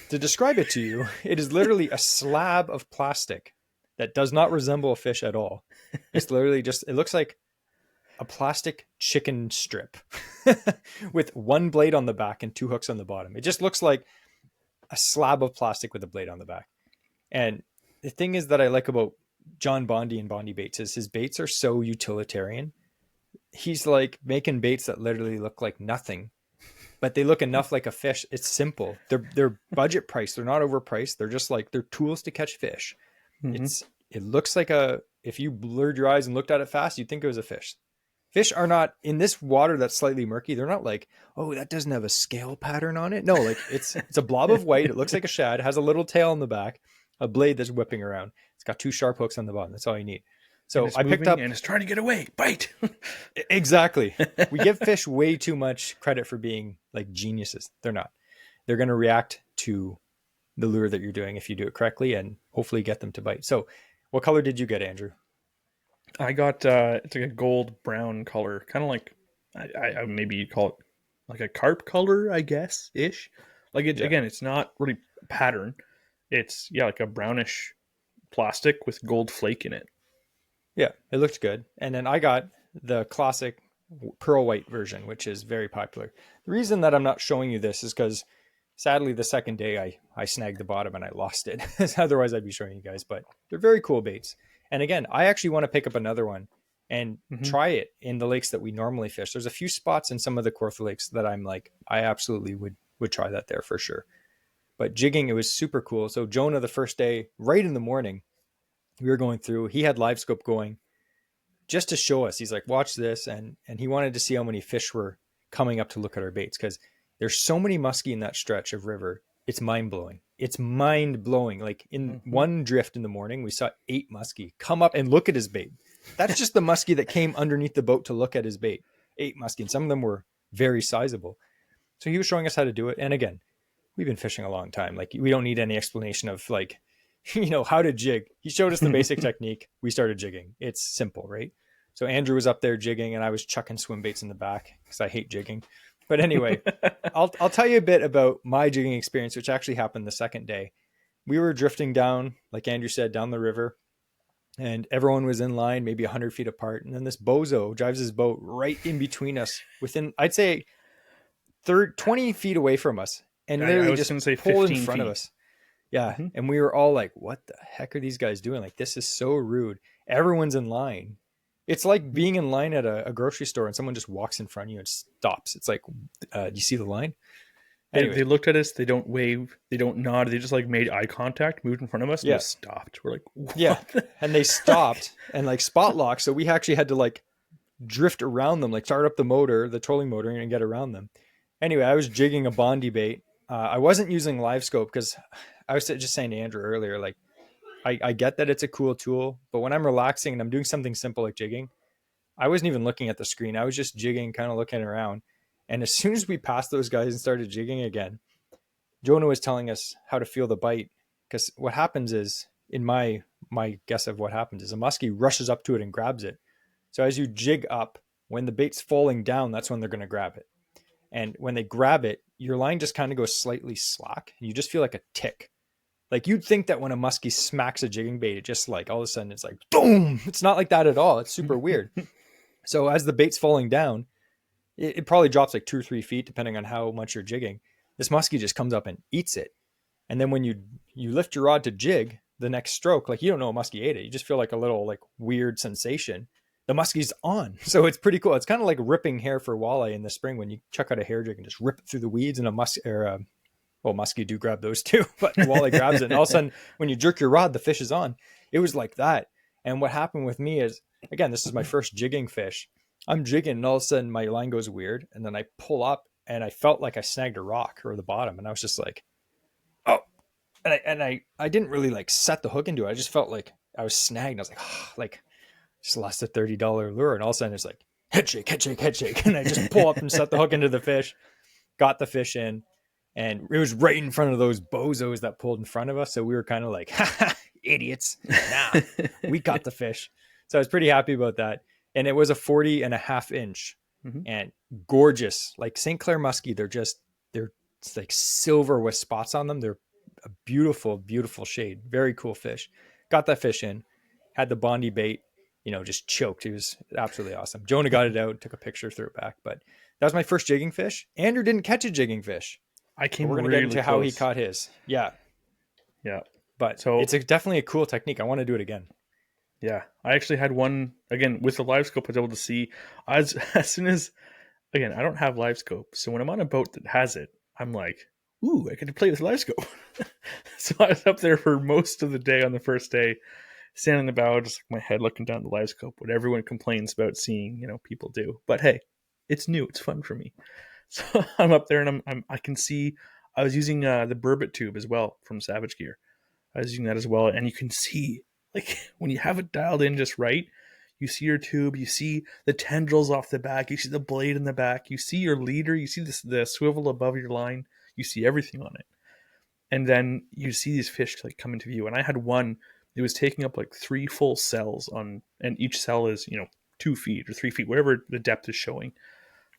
To describe it to you, it is literally a slab of plastic that does not resemble a fish at all. It's literally it looks like a plastic chicken strip with one blade on the back and 2 hooks on the bottom. It just looks like a slab of plastic with a blade on the back. And the thing is that I like about John Bondi and Bondi baits is his baits are so utilitarian. He's like making baits that literally look like nothing, but they look enough like a fish. It's simple. They're budget priced. They're not overpriced. They're just like, they're tools to catch fish. It looks like if you blurred your eyes and looked at it fast, you'd think it was a fish. Fish are not in this water that's slightly murky. They're not like, oh, that doesn't have a scale pattern on it. No, like it's a blob of white. It looks like a shad, has a little tail on the back, a blade that's whipping around. It's got 2 sharp hooks on the bottom. That's all you need. So I picked up, and it's trying to get away. Bite. Exactly. We give fish way too much credit for being like geniuses. They're not. They're going to react to the lure that you're doing if you do it correctly, and hopefully get them to bite. So what color did you get, Andrew? I got it's like a gold brown color, kind of like I maybe you'd call it like a carp color, I guess, ish. Like Yeah. again, it's not really a pattern. It's like a brownish plastic with gold flake in it. Yeah, it looked good. And then I got the classic pearl white version, which is very popular. The reason that I'm not showing you this is because sadly the second day I snagged the bottom and I lost it. Otherwise I'd be showing you guys, but they're very cool baits. And again, I actually want to pick up another one and Mm-hmm. try it in the lakes that we normally fish. There's a few spots in some of the Kawartha lakes that I'm like, I absolutely would try that there for sure. But jigging, it was super cool. So Jonah, the first day, right in the morning, we were going through, he had live scope going just to show us. He's like, watch this. And he wanted to see how many fish were coming up to look at our baits, because there's so many muskie in that stretch of river. It's mind blowing. It's mind blowing. Like in Mm-hmm. one drift in the morning, we saw 8 muskie come up and look at his bait. That's just the muskie that came underneath the boat to look at his bait. 8 muskie. And some of them were very sizable. So he was showing us how to do it. And again, we've been fishing a long time. Like we don't need any explanation of like, how to jig. He showed us the basic technique. We started jigging. It's simple, right? So Andrew was up there jigging and I was chucking swim baits in the back because I hate jigging. But anyway, I'll tell you a bit about my jigging experience, which actually happened the second day. We were drifting down, like Andrew said, down the river, and everyone was in line, maybe 100 feet apart. And then this bozo drives his boat right in between us, within, I'd say, 20 feet away from us, and I literally was just going to say pulled in 15 front of feet. us. Yeah. Mm-hmm. And we were all like, what the heck are these guys doing? Like, this is so rude. Everyone's in line. It's like being in line at a grocery store and someone just walks in front of you and stops. It's like, do you see the line? Anyway, They looked at us. They don't wave. They don't nod. They just like made eye contact, moved in front of us, and yeah. just stopped. We're like, what? Yeah. And they stopped and like spot lock. So we actually had to like drift around them, like start up the motor, the trolling motor, and get around them. Anyway, I was jigging a Bondi bait. I wasn't using live scope because I was just saying to Andrew earlier, like, I get that it's a cool tool, but when I'm relaxing and I'm doing something simple like jigging, I wasn't even looking at the screen. I was just jigging, kind of looking around. And as soon as we passed those guys and started jigging again, Jonah was telling us how to feel the bite. Because what happens is, in my guess of what happens is, a muskie rushes up to it and grabs it. So as you jig up, when the bait's falling down, that's when they're going to grab it. And when they grab it, your line just kind of goes slightly slack. And you just feel like a tick. Like you'd think that when a muskie smacks a jigging bait, it just like all of a sudden it's like boom. It's not like that at all. It's super weird. So as the bait's falling down, it probably drops like 2 or 3 feet depending on how much you're jigging. This muskie just comes up and eats it. And then when you lift your rod to jig the next stroke, like you don't know a muskie ate it. You just feel like a little like weird sensation. The muskie's on. So it's pretty cool. It's kind of like ripping hair for walleye in the spring when you chuck out a hair jig and just rip it through the weeds, and muskie do grab those too, but the walleye grabs it. And all of a sudden when you jerk your rod, the fish is on. It was like that. And what happened with me is, again, this is my first jigging fish. I'm jigging and all of a sudden my line goes weird. And then I pull up and I felt like I snagged a rock or the bottom. And I was just like, oh, and I didn't really like set the hook into it. I just felt like I was snagged. I was like, oh, like just lost a $30 lure. And all of a sudden it's like head shake, head shake, head shake. And I just pull up and set the hook into the fish, got the fish in, and it was right in front of those bozos that pulled in front of us. So we were kind of like, idiots. Nah, we got the fish. So I was pretty happy about that. And it was a 40.5-inch Mm-hmm. and gorgeous. Like St. Clair muskie, they're like silver with spots on them. They're a beautiful, beautiful shade. Very cool fish. Got that fish in, had the Bondi bait, just choked. It was absolutely awesome. Jonah got it out, took a picture, threw it back. But that was my first jigging fish. Andrew didn't catch a jigging fish. I came We're going to really get into close. how he caught his. Yeah. Yeah. But So it's definitely a cool technique. I want to do it again. yeah, I actually had one again with the live scope. I was able to see as soon as, again, I don't have live scope, so when I'm on a boat that has it, I'm like, ooh, I get to play with live scope. So I was up there for most of the day on the first day, standing in the bow, just like my head looking down the live scope, what everyone complains about seeing, people do. But hey, it's new, it's fun for me. So I'm up there and I can see. I was using the burbot tube as well from Savage Gear. I was using that as well, and you can see, like, when you have it dialed in just right, you see your tube, you see the tendrils off the back, you see the blade in the back, you see your leader, you see the swivel above your line, you see everything on it. And then you see these fish like come into view. And I had one, it was taking up like 3 full cells on, and each cell is, 2 feet or 3 feet, whatever the depth is showing.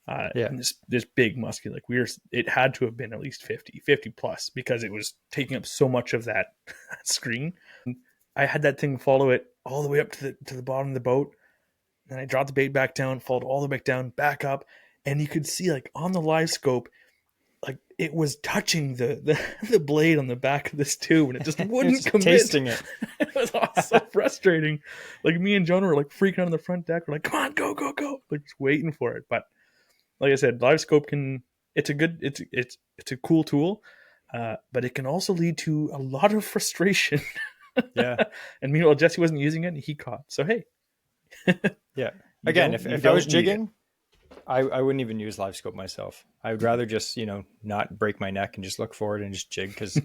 Yeah. And this big muskie, like it had to have been at least 50 plus, because it was taking up so much of that screen. I had that thing follow it all the way up to the bottom of the boat. Then I dropped the bait back down, followed all the way back down, back up, and you could see like on the live scope, like it was touching the blade on the back of this tube, and it just wouldn't Just commit. tasting it. It was so frustrating. Like me and Jonah were like freaking out on the front deck. We're like, "Come on, go, go, go!" Like just waiting for it. But like I said, live scope it's a cool tool, but it can also lead to a lot of frustration. Yeah. And meanwhile, Jesse wasn't using it, and he caught. So hey, Yeah. Again, if I was jigging, I wouldn't even use live scope myself. I would rather just, not break my neck and just look forward and just jig, because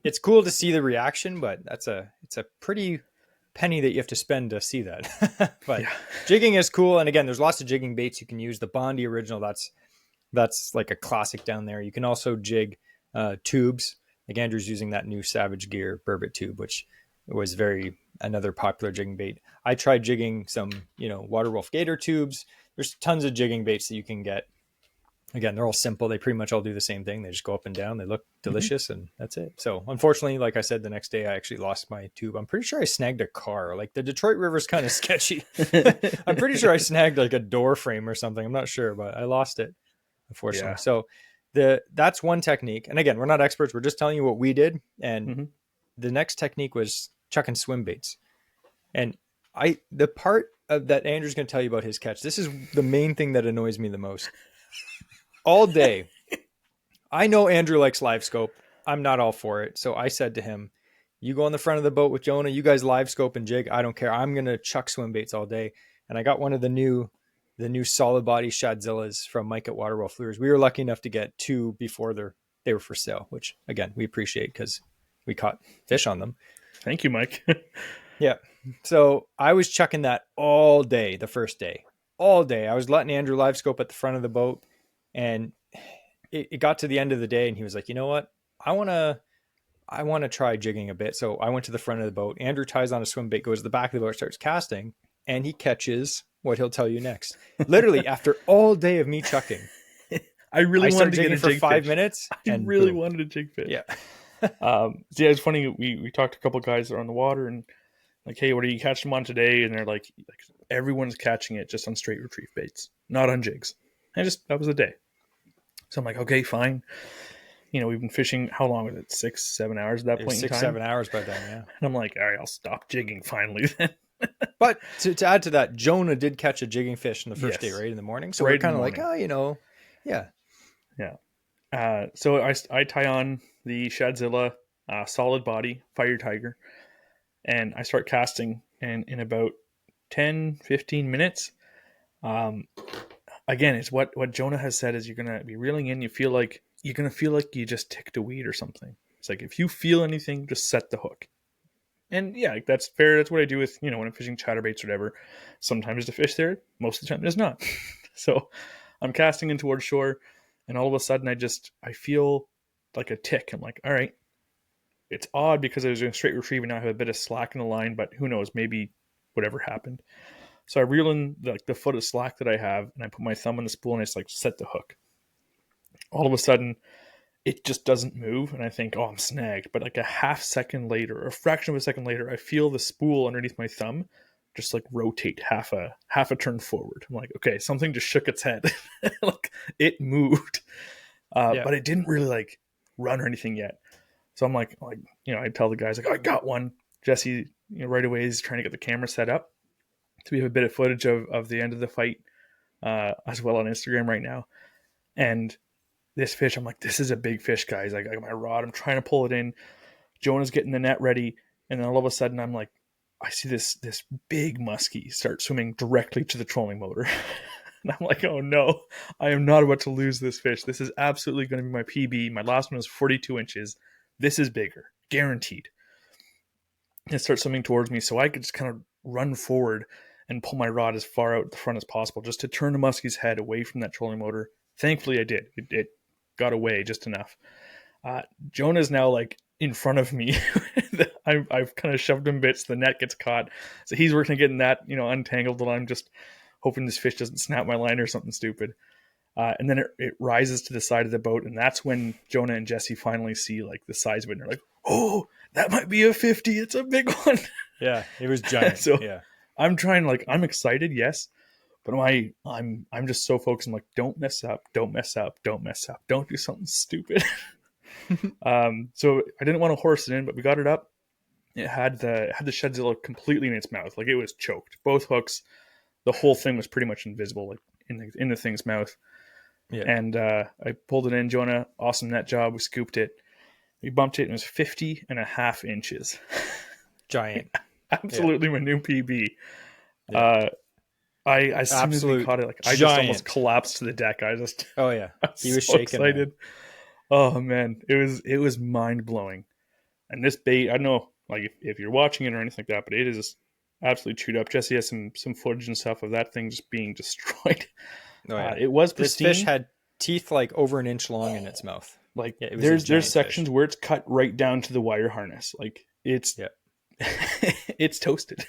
it's cool to see the reaction, but it's a pretty penny that you have to spend to see that. But jigging is cool. And again, there's lots of jigging baits you can use. The Bondi original, that's like a classic down there. You can also jig tubes. Like Andrew's using that new Savage Gear burbot tube, which was another popular jigging bait. I tried jigging some, Water Wolf Gator tubes. There's tons of jigging baits that you can get. Again, they're all simple. They pretty much all do the same thing. They just go up and down. They look delicious, and that's it. So unfortunately, like I said, the next day I actually lost my tube. I'm pretty sure I snagged a car. Like the Detroit River's kind of sketchy. I'm pretty sure I snagged like a door frame or something. I'm not sure, but I lost it, unfortunately. So that's one technique. And again, we're not experts. We're just telling you what we did. And the next technique was chucking swim baits. And the part of that Andrew's going to tell you about his catch, this is the main thing that annoys me the most. All day, I know Andrew likes live scope. I'm not all for it. So I said to him, you go on the front of the boat with Jonah, you guys live scope and jig. I don't care. I'm going to chuck swim baits all day. And I got one of the new solid body Shadzillas from Mike at Waterwolf Lures. We were lucky enough to get 2 before they were for sale, which again, we appreciate because we caught fish on them. Thank you, Mike. Yeah. So I was chucking that all day, the first day, all day. I was letting Andrew live scope at the front of the boat, and it got to the end of the day, and he was like, you know what? I want to try jigging a bit. So I went to the front of the boat. Andrew ties on a swim bait, goes to the back of the boat, starts casting, and he catches what he'll tell you next. Literally after all day of me chucking. I wanted to get a for jig 5 fish. minutes. I really wanted a jig fish. Yeah. It's funny. We talked to a couple guys that are on the water, and like, hey, what are you catching them on today? And they're like everyone's catching it just on straight retrieve baits, not on jigs. That was the day. So I'm like, okay, fine. We've been fishing. How long was it? 6-7 hours at that point in time? 6-7 hours by then, yeah. And I'm like, all right, I'll stop jigging finally then. But to add to that, Jonah did catch a jigging fish in the first day, right in the morning. So we're kind of like, yeah. Yeah. So I tie on the Shadzilla solid body Fire Tiger, and I start casting, and in about 10-15 minutes, again, it's what Jonah has said is you're going to be reeling in. You're going to feel like you just ticked a weed or something. It's like, if you feel anything, just set the hook. And yeah, that's fair. That's what I do with, when I'm fishing chatterbaits or whatever. Sometimes the fish there, most of the time there's not. So I'm casting in towards shore, and all of a sudden I feel like a tick. I'm like, all right. It's odd because I was doing straight retrieve and now I have a bit of slack in the line, but who knows, maybe whatever happened. So I reel in the foot of slack that I have, and I put my thumb on the spool and I just set the hook. All of a sudden, it just doesn't move, and I think, oh, I'm snagged. But like a half second later, or a fraction of a second later, I feel the spool underneath my thumb just like rotate half a turn forward. I'm like, okay, something just shook its head. Like it moved, but it didn't really like run or anything yet. So I'm like, I tell the guys like, I got one. Jesse, right away is trying to get the camera set up. So we have a bit of footage of the end of the fight as well on Instagram right now. And this fish, I'm like, this is a big fish, guys. I got my rod. I'm trying to pull it in. Jonah's getting the net ready. And then all of a sudden, I'm like, I see this big muskie start swimming directly to the trolling motor. And I'm like, oh no, I am not about to lose this fish. This is absolutely going to be my PB. My last one was 42 inches. This is bigger, guaranteed. And it starts swimming towards me. So I could just kind of run forward and pull my rod as far out the front as possible just to turn the muskie's head away from that trolling motor. Thankfully, I did. It got away just enough. Jonah's now like in front of me. I've kind of shoved him bits. The net gets caught. So he's working on getting that, untangled, while I'm just hoping this fish doesn't snap my line or something stupid. And then it rises to the side of the boat, and that's when Jonah and Jesse finally see like the size of it, and they're like, "Oh, that might be a 50. It's a big one." Yeah, it was giant. So yeah. I'm I'm excited, yes, but I'm just so focused. I'm like, don't mess up, don't mess up, don't mess up, don't do something stupid. So I didn't want to horse it in, but we got it up. It had the shedzilla completely in its mouth, like it was choked. Both hooks, the whole thing was pretty much invisible, like in the thing's mouth. Yeah. And I pulled it in. Jonah, awesome net job. We scooped it. We bumped it, and it was 50.5 inches. Giant. Absolutely my new PB. Yeah. I as soon as we caught it, like I just almost collapsed to the deck. Oh yeah, he was so shaking, excited. Man. Oh man, it was mind blowing. And this bait, I don't know, like if you're watching it or anything like that, but it is absolutely chewed up. Jesse has some footage and stuff of that thing just being destroyed. Oh, yeah. It was pristine. This fish had teeth like over an inch long in its mouth. Like there's sections where it's cut right down to the wire harness. Like it's it's toasted.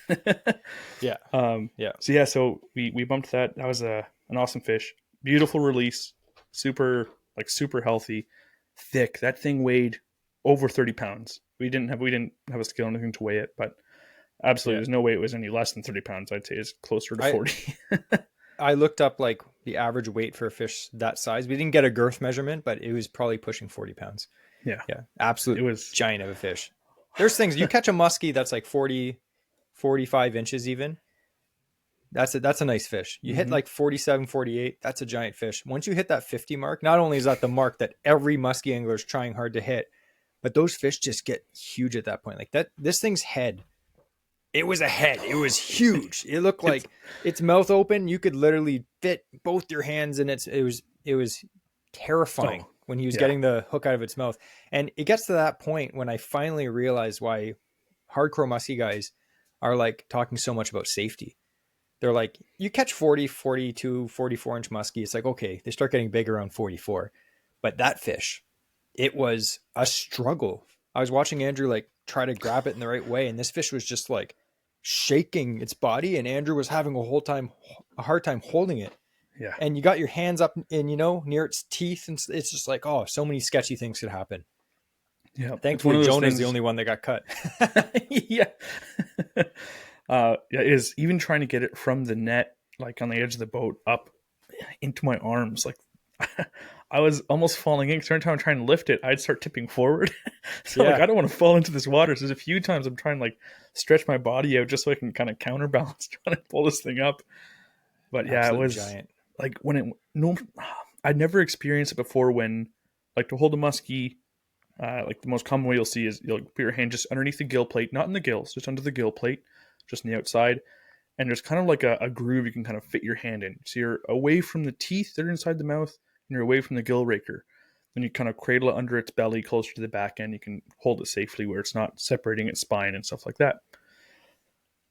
Yeah. So yeah, so we bumped that. That was an awesome fish. Beautiful release. Super healthy, thick. That thing weighed over 30 pounds. We didn't have a scale or anything to weigh it, but absolutely there's no way it was any less than 30 pounds. I'd say it's closer to 40. I looked up like the average weight for a fish that size. We didn't get a girth measurement, but it was probably pushing 40 pounds. Yeah. Absolutely. It was giant of a fish. There's things you catch a muskie that's like 40, 45 inches even. That's a nice fish. You hit like 47, 48. That's a giant fish. Once you hit that 50 mark, not only is that the mark that every muskie angler is trying hard to hit, but those fish just get huge at that point. Like this thing's head. It was a head. It was huge. It looked like its mouth open. You could literally fit both your hands in it. It was terrifying when he was getting the hook out of its mouth. And it gets to that point when I finally realized why hardcore muskie guys are like talking so much about safety. They're like, you catch 40, 42, 44 inch muskie. It's like, okay, they start getting big around 44. But that fish, it was a struggle. I was watching Andrew like try to grab it in the right way. And this fish was just like shaking its body. And Andrew was having a hard time holding it. Yeah. And you got your hands up and, near its teeth. And it's just like, oh, so many sketchy things could happen. Yeah. Thankfully, Jonah's the only one that got cut. Yeah. Is even trying to get it from the net, like on the edge of the boat up into my arms. Like I was almost falling in because every time I'm trying to lift it, I'd start tipping forward. So like, I don't want to fall into this water. So there's a few times I'm trying to like stretch my body out just so I can kind of counterbalance trying to pull this thing up. But yeah, absolutely, it was giant. Like I'd never experienced it before when like to hold a muskie, like the most common way you'll see is you'll put your hand just underneath the gill plate, not in the gills, just under the gill plate, just on the outside. And there's kind of like a groove you can kind of fit your hand in. So you're away from the teeth that are inside the mouth and you're away from the gill raker. Then you kind of cradle it under its belly closer to the back end. You can hold it safely where it's not separating its spine and stuff like that.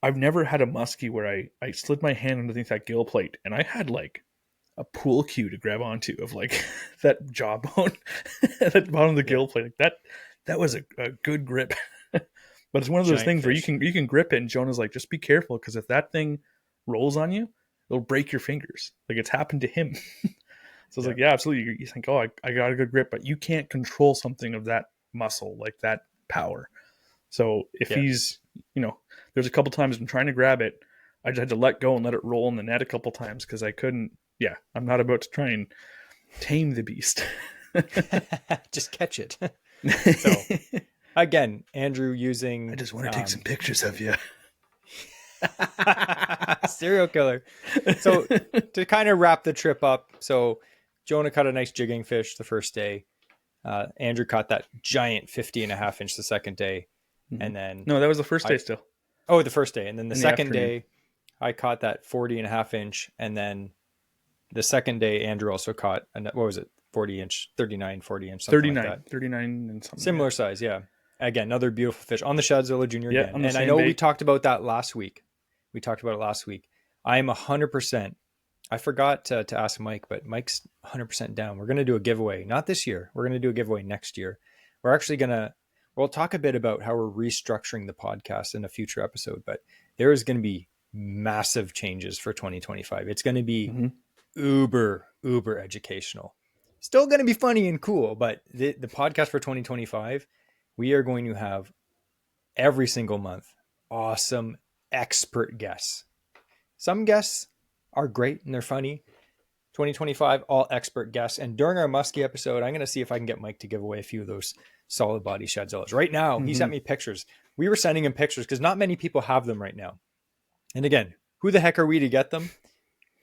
I've never had a muskie where I slid my hand underneath that gill plate and I had like a pool cue to grab onto of like that jawbone at the bottom of the gill plate. Like that was a good grip. But it's one of those things where you can grip it, and Jonah's like, just be careful, because if that thing rolls on you, it'll break your fingers. Like it's happened to him. So it's like, yeah, absolutely. You think, oh, I got a good grip, but you can't control something of that muscle, like that power. So if he's, there's a couple times I'm trying to grab it, I just had to let go and let it roll in the net a couple times because I couldn't. Yeah, I'm not about to try and tame the beast. Just catch it. So. Again, Andrew using... I just want to take some pictures of you. Serial killer. So to kind of wrap the trip up, so Jonah caught a nice jigging fish the first day. Andrew caught that giant 50.5 inch the second day. Mm-hmm. And then... No, that was the first day still. Oh, the first day. And then the second day, I caught that 40.5 inch. And then the second day, Andrew also caught, what was it? 40 inch, 39, 40 inch, something 39, like that. 39 and something. Similar size, yeah. Again, another beautiful fish on the Shadzilla Junior again. And I know we talked about that last week. I am 100%. I forgot to ask Mike, but Mike's 100% down. We're going to do a giveaway. Not this year. We're going to do a giveaway next year. We're actually we'll talk a bit about how we're restructuring the podcast in a future episode, but there is going to be massive changes for 2025. It's going to be uber educational. Still going to be funny and cool, but the podcast for 2025, we are going to have every single month awesome expert guests. Some guests are great and they're funny. 2025, all expert guests. And during our Musky episode, I'm going to see if I can get Mike to give away a few of those solid body Shadzillas. Right now, he sent me pictures. We were sending him pictures because not many people have them right now. And again, who the heck are we to get them?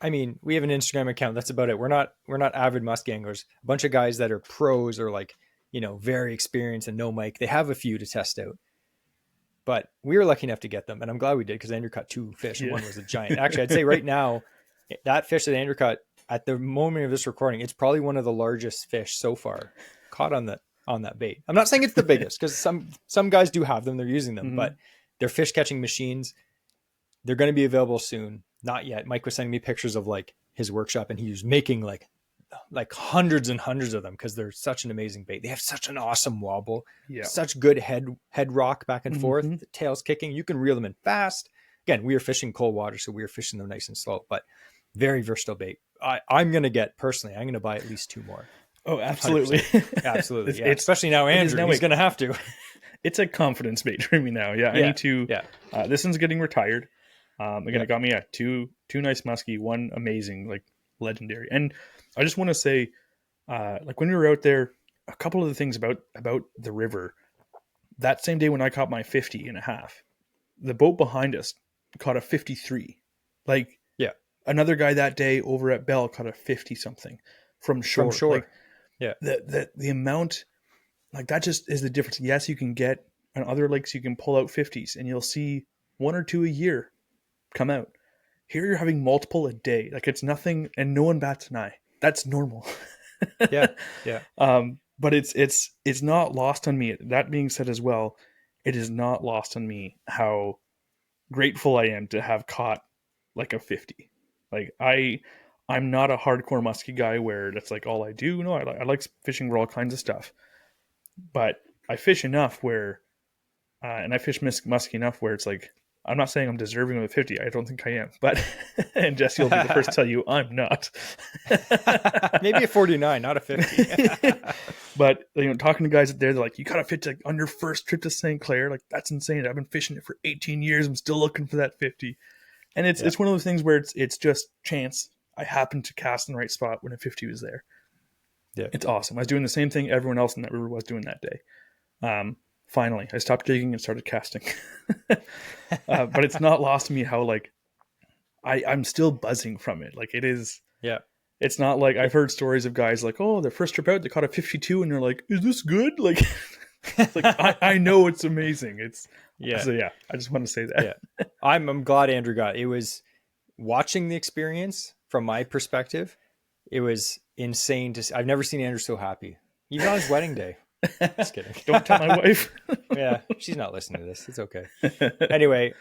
I mean, we have an Instagram account. That's about it. We're not avid musky anglers. A bunch of guys that are pros or like, very experienced and know Mike. They have a few to test out. But we were lucky enough to get them. And I'm glad we did because Andrew caught 2 fish and one was a giant. Actually, I'd say right now, that fish that Andrew caught at the moment of this recording, it's probably one of the largest fish so far caught on that bait. I'm not saying it's the biggest because some guys do have them. They're using them, but they're fish catching machines. They're going to be available soon. Not yet. Mike was sending me pictures of like his workshop and he was making like hundreds and hundreds of them because they're such an amazing bait. They have such an awesome wobble, such good head rock back and forth, the tail's kicking. You can reel them in fast. Again, we are fishing cold water, so we are fishing them nice and slow, but very versatile bait. I'm going to buy at least 2 more. Oh, absolutely. 100%. Absolutely. Yeah. Especially now, Andrew, he's going to have to. It's a confidence bait for me now. Yeah. I need to, this one's getting retired. Again, it got me two nice muskie, one amazing, like legendary. And I just want to say, like when we were out there, a couple of the things about the river, that same day when I caught my 50.5, the boat behind us caught a 53. Like, another guy that day over at Bell caught a 50 something from shore. Like, the amount, like that just is the difference. Yes, you can get on other lakes, you can pull out 50s and you'll see 1 or 2 a year come out. Here you're having multiple a day. Like it's nothing and no one bats an eye. That's normal. Yeah. But it's not lost on me. That being said as well, it is not lost on me how grateful I am to have caught like a 50. Like I'm not a hardcore musky guy where that's like all I do. No, I like fishing for all kinds of stuff, but I fish enough where, and I fish musky enough where it's like, I'm not saying I'm deserving of a 50. I don't think I am, but, and Jesse will be the first to tell you I'm not. Maybe a 49, not a 50. But, talking to guys out there, they're like, you got to fit like on your first trip to St. Clair. Like, that's insane. I've been fishing it for 18 years. I'm still looking for that 50. And it's one of those things where it's just chance. I happened to cast in the right spot when a 50 was there. Yeah. It's awesome. I was doing the same thing everyone else in that river was doing that day. Finally, I stopped jigging and started casting. But it's not lost to me how like I'm still buzzing from it. Like it is. Yeah. It's not like I've heard stories of guys like, oh, their first trip out, they caught a 52 and they're like, is this good? Like, it's like I know it's amazing. It's So I just want to say that. Yeah. I'm glad Andrew got it. It was watching the experience from my perspective. It was insane I've never seen Andrew so happy. Even on his wedding day. Just kidding. Don't tell my wife. Yeah, she's not listening to this. It's okay. Anyway,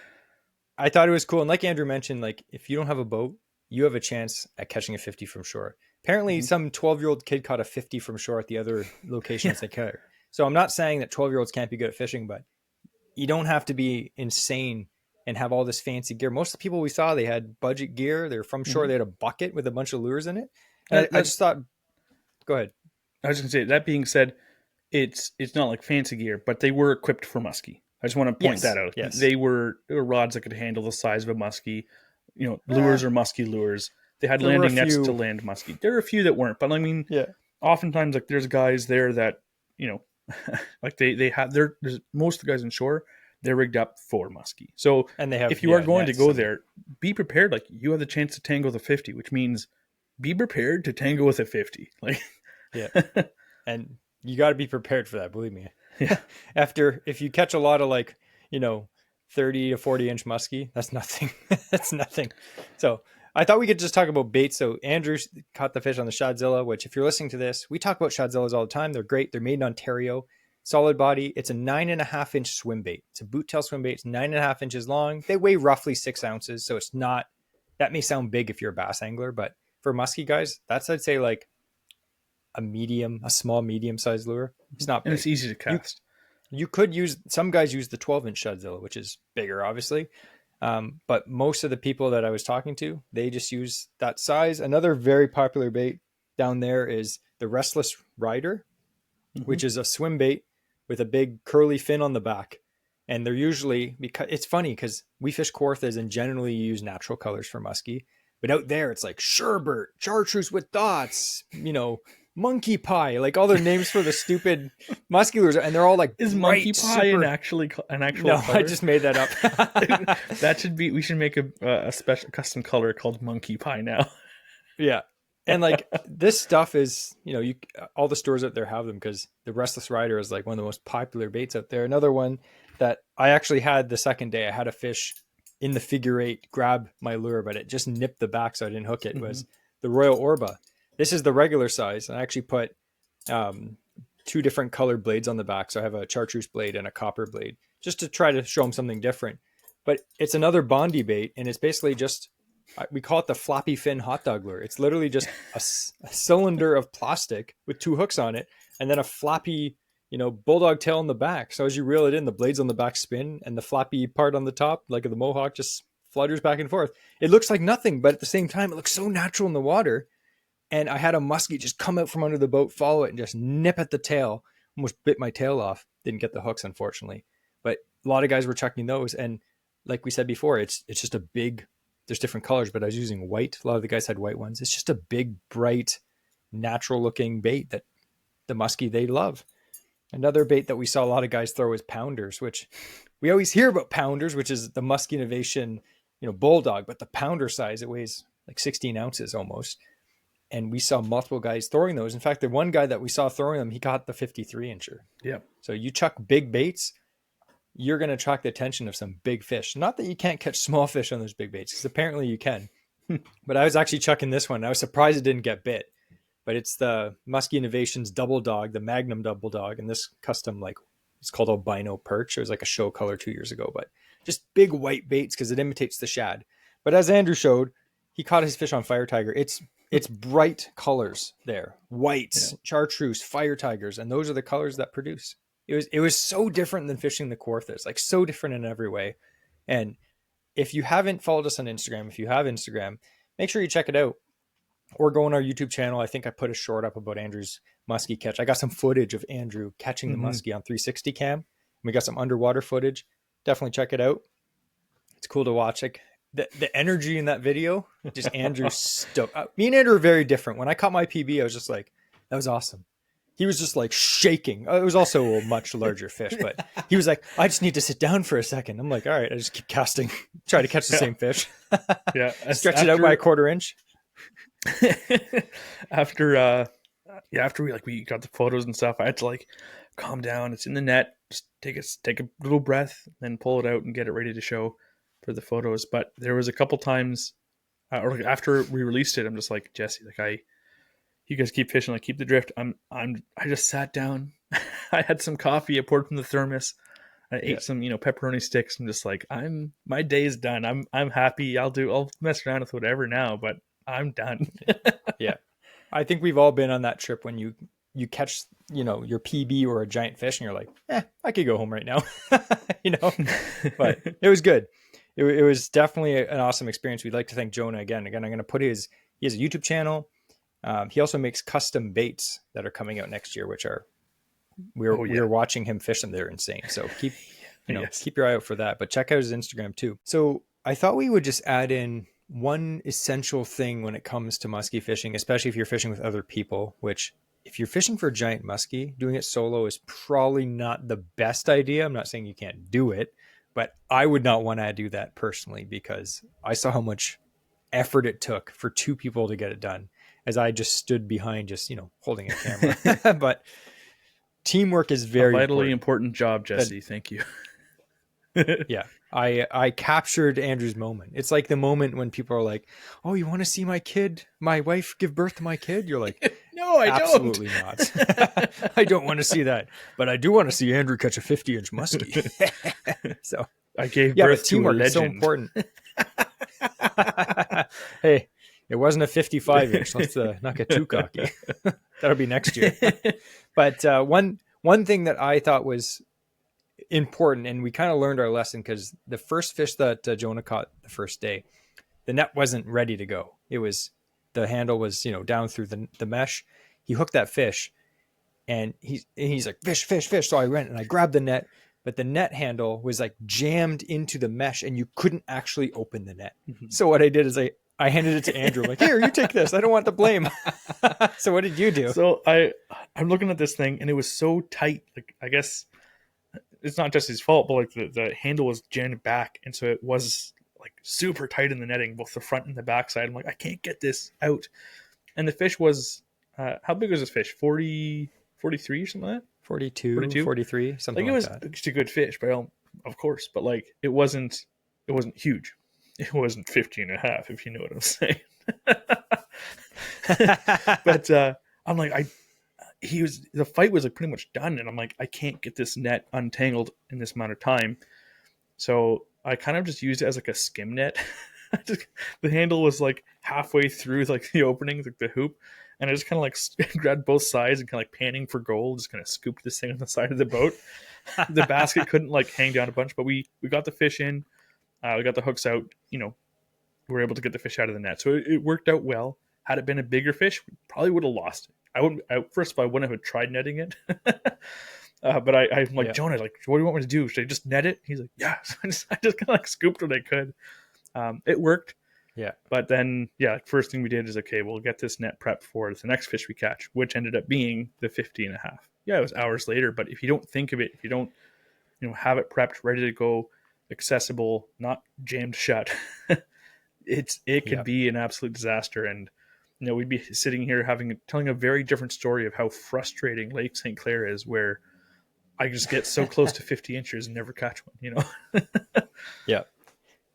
I thought it was cool. And like Andrew mentioned, like if you don't have a boat, you have a chance at catching a 50 from shore. Apparently, some 12-year-old kid caught a 50 from shore at the other locations they Clair. So I'm not saying that 12-year-olds can't be good at fishing, but you don't have to be insane and have all this fancy gear. Most of the people we saw, they had budget gear. They're from shore. They had a bucket with a bunch of lures in it. And I just thought, go ahead. I was going to say, that being said, it's not like fancy gear, but they were equipped for muskie. I just want to point that out. Yes. They were rods that could handle the size of a muskie. Lures or muskie lures. They had landing nets to land muskie. There are a few that weren't, but I mean, oftentimes like there's guys there that like they have there's most of the guys in shore, they're rigged up for muskie. So and they have, if you are going to go there, be prepared. Like you have the chance to tangle with a 50, which means be prepared to tangle with a 50. Like and you got to be prepared for that. Believe me. Yeah. If you catch a lot of 30 to 40 inch muskie, that's nothing. That's nothing. So I thought we could just talk about bait. So Andrew caught the fish on the Shadzilla, which if you're listening to this, we talk about Shadzillas all the time. They're great. They're made in Ontario. Solid body. It's a 9.5 inch swim bait. It's a boot tail swim bait. It's 9.5 inches long. They weigh roughly 6 ounces. So it's not, that may sound big if you're a bass angler, but for muskie guys, that's, I'd say like a small, medium sized lure. It's not big. And it's easy to cast. You could use, some guys use the 12 inch Shadzilla, which is bigger, obviously. But most of the people that I was talking to, they just use that size. Another very popular bait down there is the Restless Rider, which is a swim bait with a big curly fin on the back. And they're usually, because it's funny because we fish Kawarthas and generally use natural colors for muskie. But out there, it's like sherbet, chartreuse with dots, monkey pie, like all their names for the stupid musky lures. And they're all like, is monkey pie an actual No, color? I just made that up. That should be, we should make a special custom color called monkey pie now. Yeah. And like this stuff is, all the stores out there have them because the Restless Rider is like one of the most popular baits out there. Another one that I actually had the second day, I had a fish in the figure eight grab my lure, but it just nipped the back so I didn't hook it, was the Royal Orba. This is the regular size. I actually put 2 different colored blades on the back. So I have a chartreuse blade and a copper blade just to try to show them something different. But it's another Bondi bait, and it's basically just, we call it the floppy fin hot dog lure. It's literally just a cylinder of plastic with 2 hooks on it, and then a floppy, bulldog tail on the back. So as you reel it in, the blades on the back spin, and the floppy part on the top, like the mohawk, just flutters back and forth. It looks like nothing, but at the same time, it looks so natural in the water. And I had a muskie just come out from under the boat, follow it, and just nip at the tail. Almost bit my tail off. Didn't get the hooks, unfortunately. But a lot of guys were chucking those. And like we said before, it's just a big, there's different colors, but I was using white. A lot of the guys had white ones. It's just a big, bright, natural looking bait that the muskie they love. Another bait that we saw a lot of guys throw is pounders, which we always hear about pounders, which is the Musky Innovation, bulldog, but the pounder size, it weighs like 16 ounces almost. And we saw multiple guys throwing those. In fact, the one guy that we saw throwing them, he caught the 53 incher. Yeah. So you chuck big baits, you're going to attract the attention of some big fish. Not that you can't catch small fish on those big baits, because apparently you can. But I was actually chucking this one. I was surprised it didn't get bit. But it's the Musky Innovations Double Dog, the Magnum Double Dog. And this custom, it's called albino perch. It was like a show color 2 years ago. But just big white baits because it imitates the shad. But as Andrew showed, he caught his fish on Fire Tiger. It's bright colors there. Whites, chartreuse, fire tigers. And those are the colors that produce. It was so different than fishing the Kawarthas, like so different in every way. And if you haven't followed us on Instagram, if you have Instagram, make sure you check it out or go on our YouTube channel. I think I put a short up about Andrew's muskie catch. I got some footage of Andrew catching the muskie on 360 cam. We got some underwater footage. Definitely check it out. It's cool to watch. Like the energy in that video, just Andrew stoked. Me and Andrew are very different. When I caught my PB, I was just like, that was awesome. He was just like shaking. It was also a much larger fish, but he was like, I just need to sit down for a second. I'm like, all right, I just keep casting, try to catch the same fish. Yeah. Stretch it out by a 1/4 inch. After we got the photos and stuff, I had to calm down. It's in the net. Just take a little breath, then pull it out and get it ready to show for the photos. But there was a couple times, or after we released it, I'm just like, Jesse, you guys keep fishing, keep the drift. I just sat down. I had some coffee. I poured from the thermos. I ate some, pepperoni sticks. I'm just like, my day is done. I'm happy. I'll mess around with whatever now, but I'm done. Yeah. I think we've all been on that trip when you catch, your PB or a giant fish and you're like, I could go home right now, but it was good. It was definitely an awesome experience. We'd like to thank Jonah again. I'm going to put he has a YouTube channel. He also makes custom baits that are coming out next year, which we're watching him fish them. They're insane. So keep your eye out for that, but check out his Instagram too. So I thought we would just add in one essential thing when it comes to muskie fishing, especially if you're fishing with other people, which if you're fishing for a giant muskie, doing it solo is probably not the best idea. I'm not saying you can't do it, but I would not want to do that personally because I saw how much effort it took for 2 people to get it done, as I just stood behind holding a camera. But teamwork is very vitally important job, Jesse. Thank you. Yeah. I captured Andrew's moment. It's like the moment when people are like, oh, you want to see my wife give birth to my kid? You're like, no, I absolutely not. I don't want to see that, but I do want to see Andrew catch a 50-inch muskie. So I gave birth to a legend. Is so important. Hey, it wasn't a 55-inch. Let's not get too cocky. That'll be next year. But one thing that I thought was important. And we kind of learned our lesson because the first fish that Jonah caught the first day, the net wasn't ready to go. The handle was, down through the mesh. He hooked that fish and he's like, fish, fish, fish. So I went and I grabbed the net, but the net handle was like jammed into the mesh and you couldn't actually open the net. Mm-hmm. So what I did is I handed it to Andrew. I'm like, here, you take this. I don't want the blame. So what did you do? So I'm looking at this thing and it was so tight. Like, I guess it's not just his fault, but like the handle was jammed back. And so it was like super tight in the netting, both the front and the back side. I'm like, I can't get this out. And the fish was, how big was this fish? 40, 43 or something like that? 42, 43, something like that. It was just a good fish, but of course, but like it wasn't huge. It wasn't 15 and a half, if you know what I'm saying. But I'm like, the fight was like pretty much done, and I'm like, I can't get this net untangled in this amount of time. So I kind of just used it as like a skim net. The handle was like halfway through like the opening, like the hoop, and I just kind of like grabbed both sides and kind of like panning for gold, just kind of scooped this thing on the side of the boat. The basket couldn't like hang down a bunch, but we got the fish in, we got the hooks out, we were able to get the fish out of the net. So it worked out well. Had it been a bigger fish, we probably would have lost it. First of all, I wouldn't have tried netting it. But I'm like, Jonah, like, what do you want me to do? Should I just net it? He's like, yeah. So I just kind of like scooped what I could. It worked. Yeah. But then, first thing we did is, okay, we'll get this net prepped for the next fish we catch, which ended up being the 50 and a half. Yeah, it was hours later, but if you don't think of it, if you don't, have it prepped, ready to go, accessible, not jammed shut, it could be an absolute disaster. And, we'd be sitting here telling a very different story of how frustrating Lake St. Clair is, where I just get so close to 50 inches and never catch one, Yeah.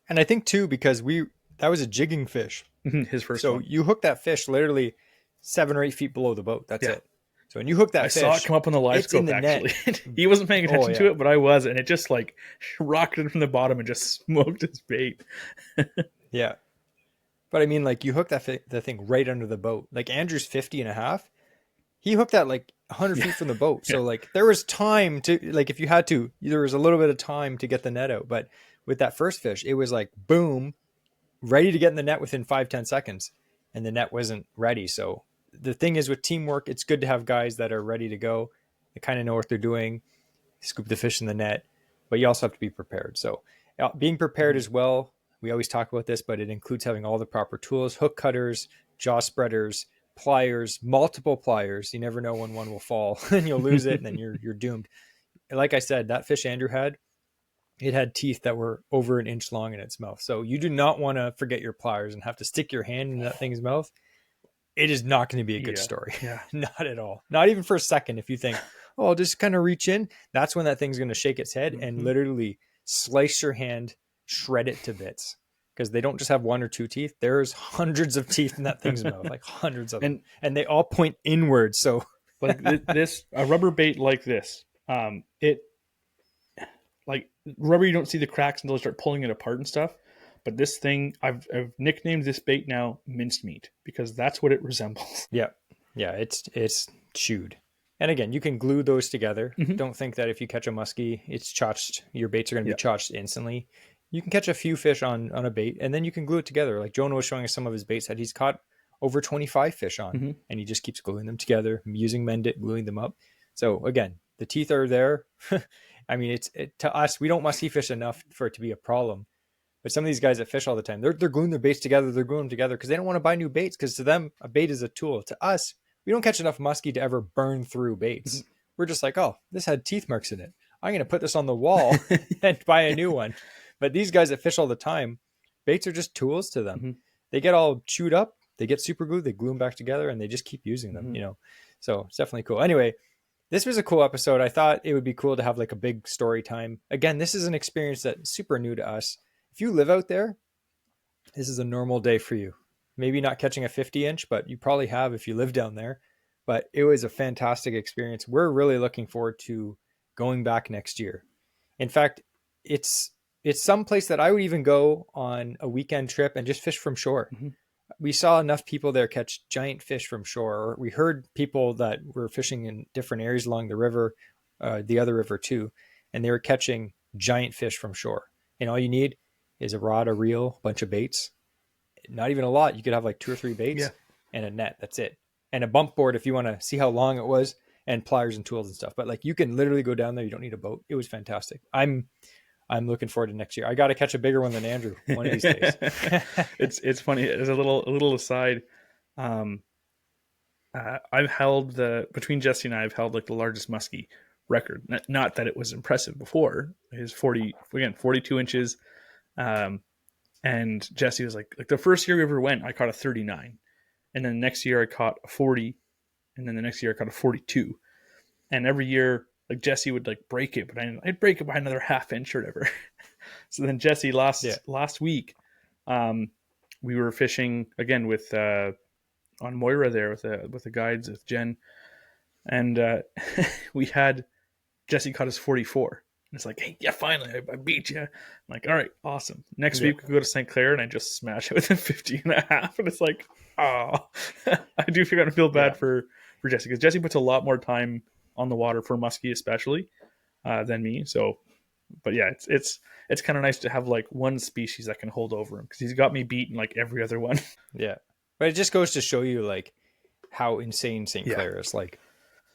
And I think too, because that was a jigging fish. His first one. So you hook that fish literally 7 or 8 feet below the boat. That's it. So when you hook that fish, I saw it come up on the live scope, actually. He wasn't paying attention to it, but I was, and it just like rocketed from the bottom and just smoked his bait. Yeah. But I mean, like, you hook the thing right under the boat. Like Andrew's 50 and a half. He hooked that like 100 feet from the boat. So like there was time to, like, if you had to, there was a little bit of time to get the net out. But with that first fish, it was like, boom, ready to get in the net within 5-10 seconds. And the net wasn't ready. So the thing is, with teamwork, it's good to have guys that are ready to go. They kind of know what they're doing, scoop the fish in the net, but you also have to be prepared. So being prepared as well. We always talk about this, but it includes having all the proper tools: hook cutters, jaw spreaders, pliers, multiple pliers. You never know when one will fall and you'll lose it, and then you're doomed. Like I said, that fish Andrew had, it had teeth that were over an inch long in its mouth. So you do not want to forget your pliers and have to stick your hand in that thing's mouth. It is not going to be a good story. Yeah. Not at all. Not even for a second. If you think, oh, I'll just kind of reach in, that's when that thing's going to shake its head and literally slice your hand, shred it to bits, because they don't just have 1 or 2 teeth. There's hundreds of teeth in that thing's mouth, like hundreds of them. And they all point inwards. So like a rubber bait like this, it like rubber, you don't see the cracks until you start pulling it apart and stuff. But this thing, I've nicknamed this bait now mincemeat, because that's what it resembles. Yeah. It's chewed. And again, you can glue those together. Don't think that if you catch a muskie, it's chotched. Your baits are going to be chotched instantly. You can catch a few fish on a bait, and then you can glue it together. Like Jonah was showing us some of his baits that he's caught over 25 fish on, and he just keeps gluing them together, using Mendit, gluing them up. So again, the teeth are there. I mean, to us, we don't muskie fish enough for it to be a problem. But some of these guys that fish all the time, they're gluing their baits together. They're gluing them together because they don't want to buy new baits, because to them, a bait is a tool. To us, we don't catch enough muskie to ever burn through baits. We're just like, oh, this had teeth marks in it. I'm going to put this on the wall and buy a new one. But these guys that fish all the time, baits are just tools to them. They get all chewed up. They get super glued. They glue them back together, and they just keep using them, So it's definitely cool. Anyway, this was a cool episode. I thought it would be cool to have like a big story time. Again, this is an experience that's super new to us. If you live out there, this is a normal day for you. Maybe not catching a 50-inch, but you probably have if you live down there. But it was a fantastic experience. We're really looking forward to going back next year. In fact, it's some place that I would even go on a weekend trip and just fish from shore. We saw enough people there catch giant fish from shore. Or we heard people that were fishing in different areas along the river, the other river too. and they were catching giant fish from shore. And all you need is a rod, a reel, a bunch of baits. Not even a lot. You could have like 2 or 3 baits and a net. That's it. And a bump board if you want to see how long it was, and pliers and tools and stuff. But like you can literally go down there. You don't need a boat. It was fantastic. I'm looking forward to next year. I got to catch a bigger one than Andrew one of these days. It's funny. As a little aside, I've held between Jesse and I've held like the largest muskie record. Not that it was impressive before. It was 42 inches. And Jesse was like the first year we ever went, I caught a 39, and then the next year I caught a 40, and then the next year I caught a 42. And every year, like Jesse would like break it, but I'd break it by another half inch or whatever. So then Jesse last week, we were fishing again with on Moira there with the guides with Jen, and we had Jesse caught his 44. And it's like, hey, yeah, finally, I beat you. I'm like, all right, awesome. Next week we go to St. Clair and I just smash it with a 50 and a half, and it's like, oh, I do feel bad for Jesse, because Jesse puts a lot more time on the water for muskie especially than me. So, but yeah, it's kind of nice to have like one species that can hold over him, because he's got me beat in like every other one. Yeah, but it just goes to show you like how insane St. Clair is. Like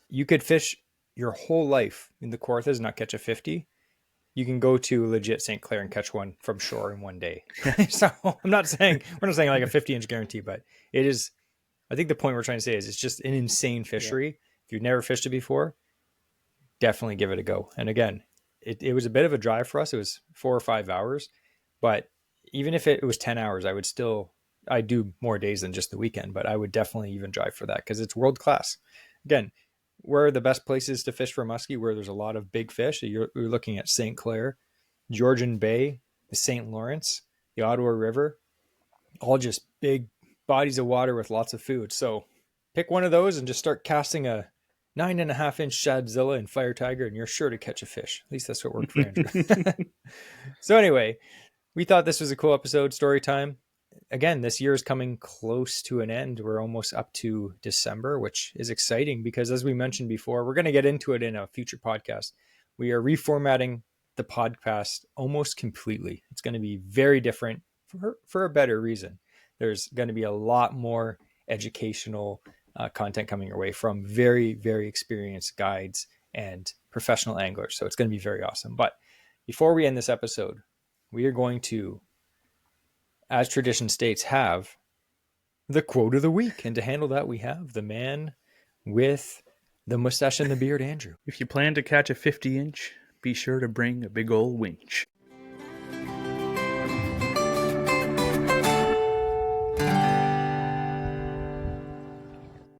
you could fish your whole life in the Kawarthas, not catch a 50. You can go to legit St. Clair and catch one from shore in one day. So we're not saying like a 50-inch guarantee, but it is. I think the point we're trying to say is it's just an insane fishery. Yeah. If you've never fished it before, definitely give it a go. And again, it was a bit of a drive for us. It was 4 or 5 hours, but even if it was 10 hours, I'd do more days than just the weekend, but I would definitely even drive for that because it's world class. Again, where are the best places to fish for muskie, where there's a lot of big fish? You're looking at St. Clair, Georgian Bay, the St. Lawrence, the Ottawa River, all just big bodies of water with lots of food. So pick one of those and just start casting a 9.5-inch Shadzilla and Fire Tiger, and you're sure to catch a fish. At least that's what worked for Andrew. So anyway, we thought this was a cool episode, story time. Again, this year is coming close to an end. We're almost up to December, which is exciting because, as we mentioned before, we're going to get into it in a future podcast. We are reformatting the podcast almost completely. It's going to be very different for a better reason. There's going to be a lot more educational content coming your way from very, very experienced guides and professional anglers. So it's going to be very awesome. But before we end this episode, we are going to, as tradition states, have the quote of the week. And to handle that, we have the man with the mustache and the beard, Andrew. If you plan to catch a 50-inch, be sure to bring a big old winch.